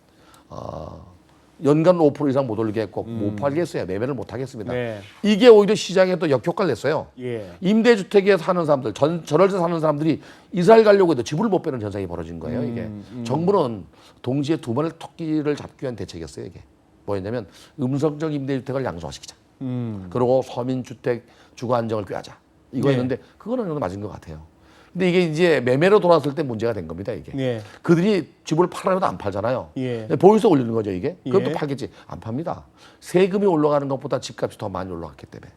연간 5% 이상 못 올리게 했고 못 팔겠어요. 매매를 못 하겠습니다. 네. 이게 오히려 시장에 또 역효과를 냈어요. 예. 임대주택에 사는 사람들, 전월세 사는 사람들이 이사를 가려고 해도 집을 못 빼는 현상이 벌어진 거예요. 이게 정부는 동시에 두 번의 토끼를 잡기 위한 대책이었어요. 이게 뭐였냐면 음성적 임대주택을 양성화시키자. 그리고 서민주택 주거 안정을 꾀하자. 이거였는데 그거는 어느 정도 맞은 것 같아요. 근데 이게 이제 매매로 돌아왔을 때 문제가 된 겁니다, 이게. 예. 그들이 집을 팔아도 안 팔잖아요. 예. 보유세 올리는 거죠, 이게. 그것도 예. 팔겠지. 안 팝니다. 세금이 올라가는 것보다 집값이 더 많이 올라갔기 때문에.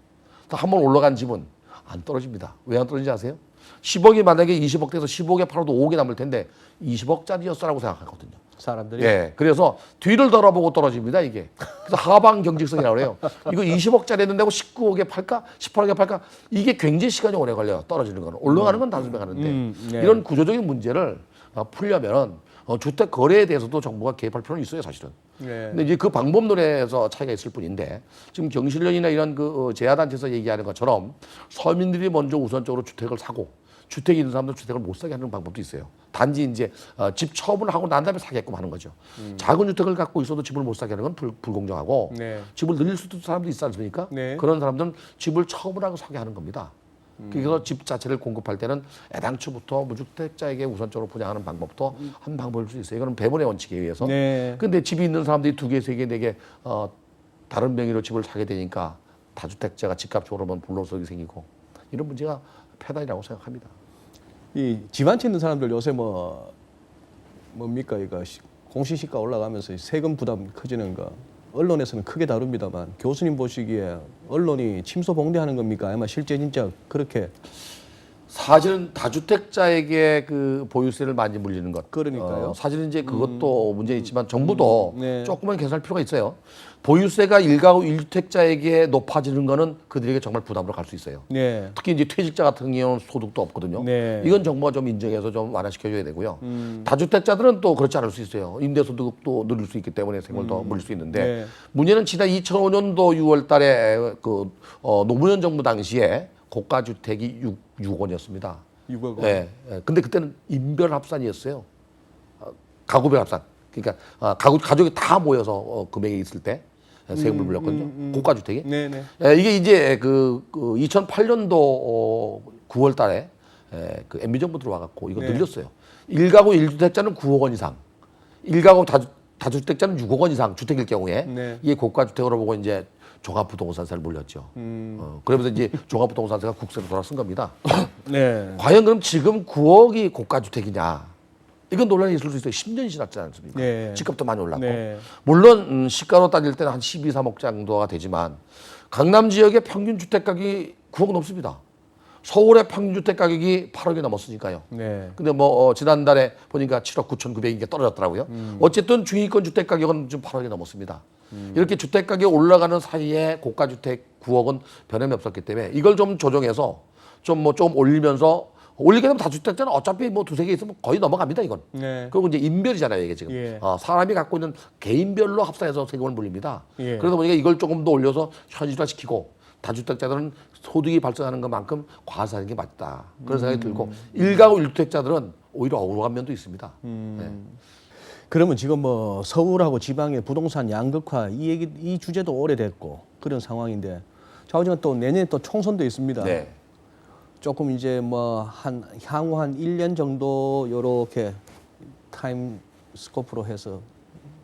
한번 올라간 집은 안 떨어집니다. 왜 안 떨어지는지 아세요? 10억이 만약에 20억 돼서 15억에 팔아도 5억이 남을 텐데 20억짜리였어라고 생각하거든요. 사람들이. 예. 그래서 뒤를 돌아보고 떨어집니다, 이게. 그래서 하방 경직성이라고 그래요. 이거 20억짜리 했는데 19억에 팔까? 18억에 팔까? 이게 굉장히 시간이 오래 걸려요. 떨어지는 거는. 올라가는 건 단숨에 가는데. 네. 이런 구조적인 문제를 풀려면은 주택 거래에 대해서도 정부가 개입할 필요는 있어요, 사실은. 네. 근데 이제 그 방법론에서 차이가 있을 뿐인데 지금 경실련이나 이런 그 제야단체에서 얘기하는 것처럼 서민들이 먼저 우선적으로 주택을 사고 주택이 있는 사람들 주택을 못 사게 하는 방법도 있어요. 단지 이제 집 처분을 하고 난 다음에 사게끔 하는 거죠. 작은 주택을 갖고 있어도 집을 못 사게 하는 건 불공정하고 네. 집을 늘릴 수도 있는 사람도 있지 않습니까? 네. 그런 사람들은 집을 처분하고 사게 하는 겁니다. 그래서 집 자체를 공급할 때는 애당초부터 무주택자에게 우선적으로 분양하는 방법도 한 방법일 수 있어요. 이거는 배분의 원칙에 의해서. 네. 근데 집이 있는 사람들이 2개, 3개, 4개 다른 명의로 집을 사게 되니까 다주택자가 집값이 오르면 불로소득이 생기고 이런 문제가 패단이라고 생각합니다. 이 집 안 짓는 사람들 요새 뭡니까 이거 공시지가 올라가면서 세금 부담 커지는 거 언론에서는 크게 다룹니다만 교수님 보시기에 언론이 침소봉대하는 겁니까? 아마 실제 진짜 그렇게 사실은 다주택자에게 그 보유세를 많이 물리는 것. 그러니까요. 사실은 이제 그것도 문제 있지만 정부도 네. 조금만 개선할 필요가 있어요. 보유세가 1가구 1주택자에게 높아지는 거는 그들에게 정말 부담으로 갈 수 있어요. 네. 특히 이제 퇴직자 같은 경우는 소득도 없거든요. 네. 이건 정부가 좀 인정해서 좀 완화시켜줘야 되고요. 다주택자들은 또 그렇지 않을 수 있어요. 임대소득도 늘릴 수 있기 때문에 세금을 더 물릴 수 있는데 네. 문제는 지난 2005년도 6월달에 노무현 정부 당시에 고가주택이 6억 원이었습니다. 6억 원. 네. 근데 그때는 인별합산이었어요. 가구별 합산. 그러니까 가족이 다 모여서 금액이 있을 때 세금을 물렸거든요. 고가주택이. 네네. 이게 이제 2008년도 9월 달에 그 MB 정부 들어와갖고 이거 네. 늘렸어요. 1가구 1주택자는 9억 원 이상, 1가구 다주택자는 6억 원 이상 주택일 경우에 네. 이게 고가주택으로 보고 이제 종합부동산세를 물렸죠. 그러면서 이제 종합부동산세가 국세로 돌아선 겁니다. 네. 과연 그럼 지금 9억이 고가주택이냐? 이건 논란이 있을 수 있어요. 10년이 지났지 않습니까? 네. 집값도 많이 올랐고. 네. 물론 시가로 따질 때는 한 12, 3억 정도가 되지만 강남 지역의 평균 주택 가격이 9억 넘습니다. 서울의 평균 주택 가격이 8억이 넘었으니까요. 네. 근데 지난달에 보니까 7억 9,900인 떨어졌더라고요. 어쨌든 중위권 주택 가격은 지금 8억이 넘었습니다. 이렇게 주택 가격이 올라가는 사이에 고가 주택 9억은 변함이 없었기 때문에 이걸 좀 조정해서 좀 올리면서 올리게 되면 다주택자는 어차피 2-3개 있으면 거의 넘어갑니다, 이건. 네. 그리고 이제 인별이잖아요, 이게 지금. 예. 사람이 갖고 있는 개인별로 합산해서 세금을 물립니다. 예. 그러다 보니까 이걸 조금 더 올려서 현실화시키고 다주택자들은 소득이 발생하는 것만큼 과세하는 게 맞다. 그런 생각이 들고 1가구 1주택자들은 오히려 억울한 면도 있습니다. 네. 그러면 지금 서울하고 지방의 부동산 양극화 이 주제도 오래됐고 그런 상황인데 좌우지간 또 내년에 또 총선도 있습니다. 네. 조금 이제 향후 한 1년 정도 요렇게 타임 스코프로 해서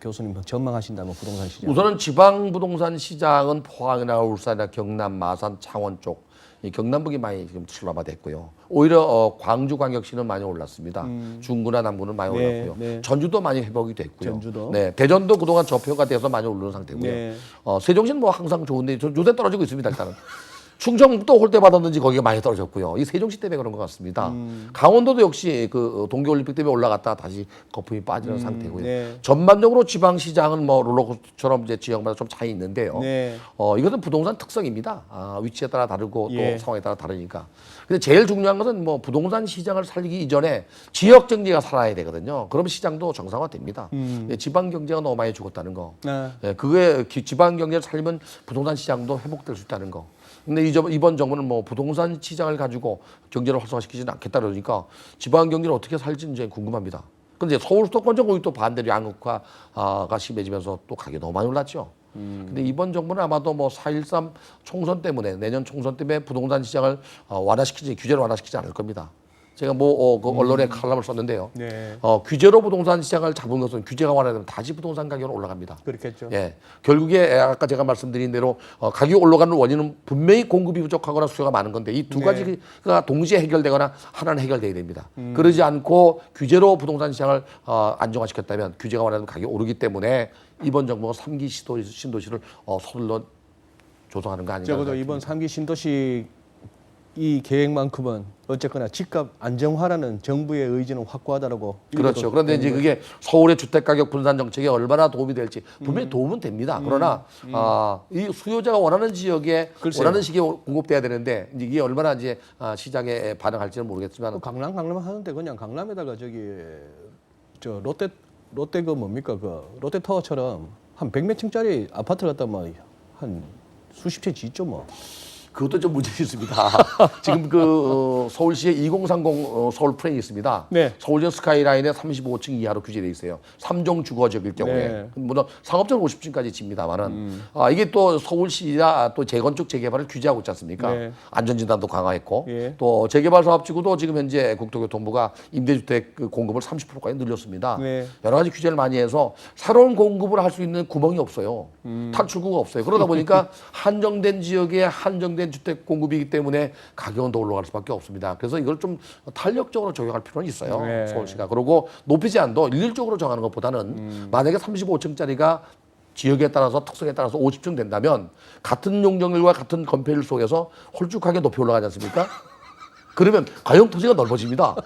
교수님 전망하신다면 부동산 시장. 우선은 지방 부동산 시장은 포항이나 울산이나 경남, 마산, 창원 쪽, 이 경남북이 많이 지금 출마됐고요. 오히려 광주광역시는 많이 올랐습니다. 중구나 남구는 많이 네, 올랐고요. 네. 전주도 많이 회복이 됐고요. 전주도. 네, 대전도 그동안 저표가 돼서 많이 오르는 상태고요. 네. 세종시는 항상 좋은데 요새 떨어지고 있습니다. 일단은. 충청도 홀 때 받았는지 거기가 많이 떨어졌고요. 이 세종시 때문에 그런 것 같습니다. 강원도도 역시 동계올림픽 때문에 올라갔다 다시 거품이 빠지는 상태고요. 네. 전반적으로 지방시장은 롤러코스터처럼 이제 지역마다 좀 차이 있는데요. 네. 이것은 부동산 특성입니다. 위치에 따라 다르고 예. 또 상황에 따라 다르니까. 근데 제일 중요한 것은 부동산 시장을 살리기 이전에 지역 경제가 살아야 되거든요. 그러면 시장도 정상화됩니다. 지방 경제가 너무 많이 죽었다는 거. 네. 그게 지방 경제를 살리면 부동산 시장도 회복될 수 있다는 거. 근데 이번 정부는 부동산 시장을 가지고 경제를 활성화시키지는 않겠다 그러니까 지방 경제를 어떻게 살지 이제 궁금합니다. 근데 서울 수도권 전국이 또 반대로 양극화가 심해지면서 또 가격이 너무 많이 올랐죠. 근데 이번 정부는 아마도 4.13 총선 때문에 내년 총선 때문에 부동산 시장을 규제를 완화시키지 않을 겁니다. 제가 그 언론에 칼럼을 썼는데요. 네. 규제로 부동산 시장을 잡은 것은 규제가 완화되면 다시 부동산 가격은 올라갑니다. 그렇겠죠. 예, 결국에 아까 제가 말씀드린 대로 가격이 올라가는 원인은 분명히 공급이 부족하거나 수요가 많은 건데 이 두 가지가 동시에 해결되거나 하나는 해결돼야 됩니다. 그러지 않고 규제로 부동산 시장을 안정화시켰다면 규제가 완화되면 가격이 오르기 때문에 이번 정부가 3기 신도시를 서둘러 조성하는 거 아닌가. 적어도 이번 3기 신도시 이 계획만큼은 어쨌거나 집값 안정화라는 정부의 의지는 확고하다라고. 그렇죠. 그런데 이제 그게 서울의 주택 가격 분산 정책에 얼마나 도움이 될지 분명히 도움은 됩니다. 그러나 이 수요자가 원하는 지역에 글쎄요. 원하는 시기에 공급돼야 되는데 이제 이게 얼마나 이제 시장에 반응할지는 모르겠지만 강남 하는데 그냥 강남에다가 저기 저 롯데 그 뭡니까 그 롯데타워처럼 한 100몇 층짜리 아파트를 갖다 한 수십 채 짓죠 뭐. 그것도 좀 문제가 있습니다. 지금 서울시에 2030 서울 프레임이 있습니다. 네. 서울역 스카이라인에 35층 이하로 규제돼 있어요. 3종 주거지역일 경우에. 네. 물론 상업적으로 50층까지 집니다만은 이게 또 서울시가 또 재건축 재개발을 규제하고 있지 않습니까? 네. 안전진단도 강화했고 예. 또 재개발 사업지구도 지금 현재 국토교통부가 임대주택 공급을 30%까지 늘렸습니다. 네. 여러 가지 규제를 많이 해서 새로운 공급을 할 수 있는 구멍이 없어요. 탈출구가 없어요. 그러다 보니까 한정된 지역에 한정된 주택 공급이기 때문에 가격은 더 올라갈 수밖에 없습니다. 그래서 이걸 좀 탄력적으로 적용할 필요는 있어요. 네. 서울시가. 그리고 높이지 않도 일률적으로 정하는 것보다는 만약에 35층짜리가 지역에 따라서 특성에 따라서 50층 된다면 같은 용적률과 같은 건폐율 속에서 홀쭉하게 높이 올라가지 않습니까? 그러면 가용 토지가 넓어집니다.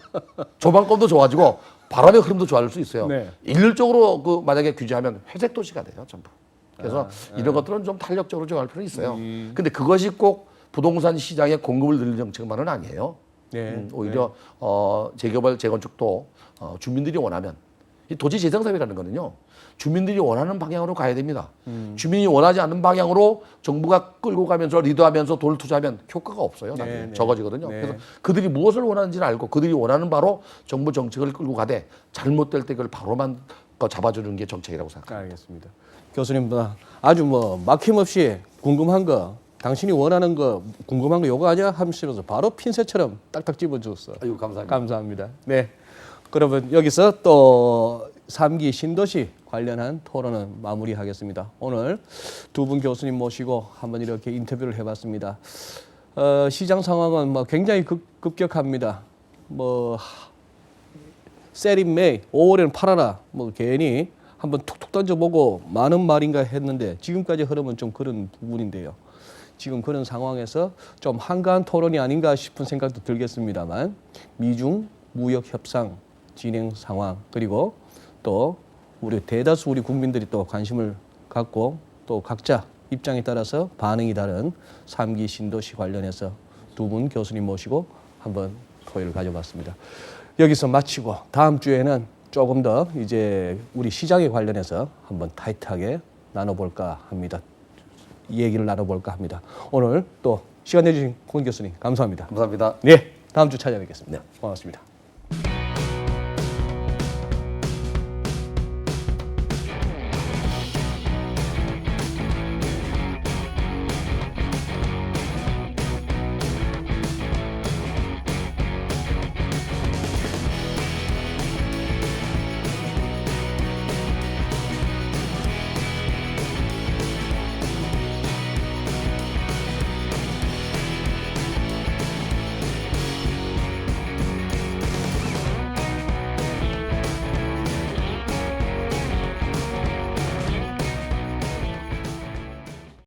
조망권도 좋아지고 바람의 흐름도 좋아질 수 있어요. 네. 일률적으로 만약에 규제하면 회색 도시가 돼요, 전부. 그래서 이런 것들은 좀 탄력적으로 정할 필요는 있어요. 근데 그것이 꼭 부동산 시장의 공급을 늘리는 정책만은 아니에요. 네. 오히려 재개발, 재건축도 주민들이 원하면 이 도시 재생사업이라는 거는요. 주민들이 원하는 방향으로 가야 됩니다. 주민이 원하지 않는 방향으로 정부가 끌고 가면서 리드하면서 돈을 투자하면 효과가 없어요. 네, 네. 적어지거든요. 네. 그래서 그들이 무엇을 원하는지를 알고 그들이 원하는 바로 정부 정책을 끌고 가되 잘못될 때 그걸 바로만 잡아주는 게 정책이라고 생각합니다. 알겠습니다. 교수님 아주 막힘없이 궁금한 거 당신이 원하는 거 궁금한 거 요거 하자 하면서 바로 핀셋처럼 딱딱 집어줬어. 아유, 감사합니다. 감사합니다. 네. 그러면 여기서 또 3기 신도시 관련한 토론은 마무리하겠습니다. 오늘 두 분 교수님 모시고 한번 이렇게 인터뷰를 해봤습니다. 시장 상황은 굉장히 급격합니다. 세린메이 5월에는 팔아라. 괜히 한번 툭툭 던져보고 많은 말인가 했는데 지금까지 흐름은 좀 그런 부분인데요. 지금 그런 상황에서 좀 한가한 토론이 아닌가 싶은 생각도 들겠습니다만 미중 무역 협상 진행 상황 그리고 또 우리 대다수 우리 국민들이 또 관심을 갖고 또 각자 입장에 따라서 반응이 다른 3기 신도시 관련해서 두 분 교수님 모시고 한번 토의를 가져봤습니다. 여기서 마치고 다음 주에는 조금 더 이제 우리 시장에 관련해서 한번 타이트하게 나눠볼까 합니다. 얘기를 나눠볼까 합니다. 오늘 또 시간 내주신 권 교수님 감사합니다. 감사합니다. 네, 다음 주 찾아뵙겠습니다. 고맙습니다.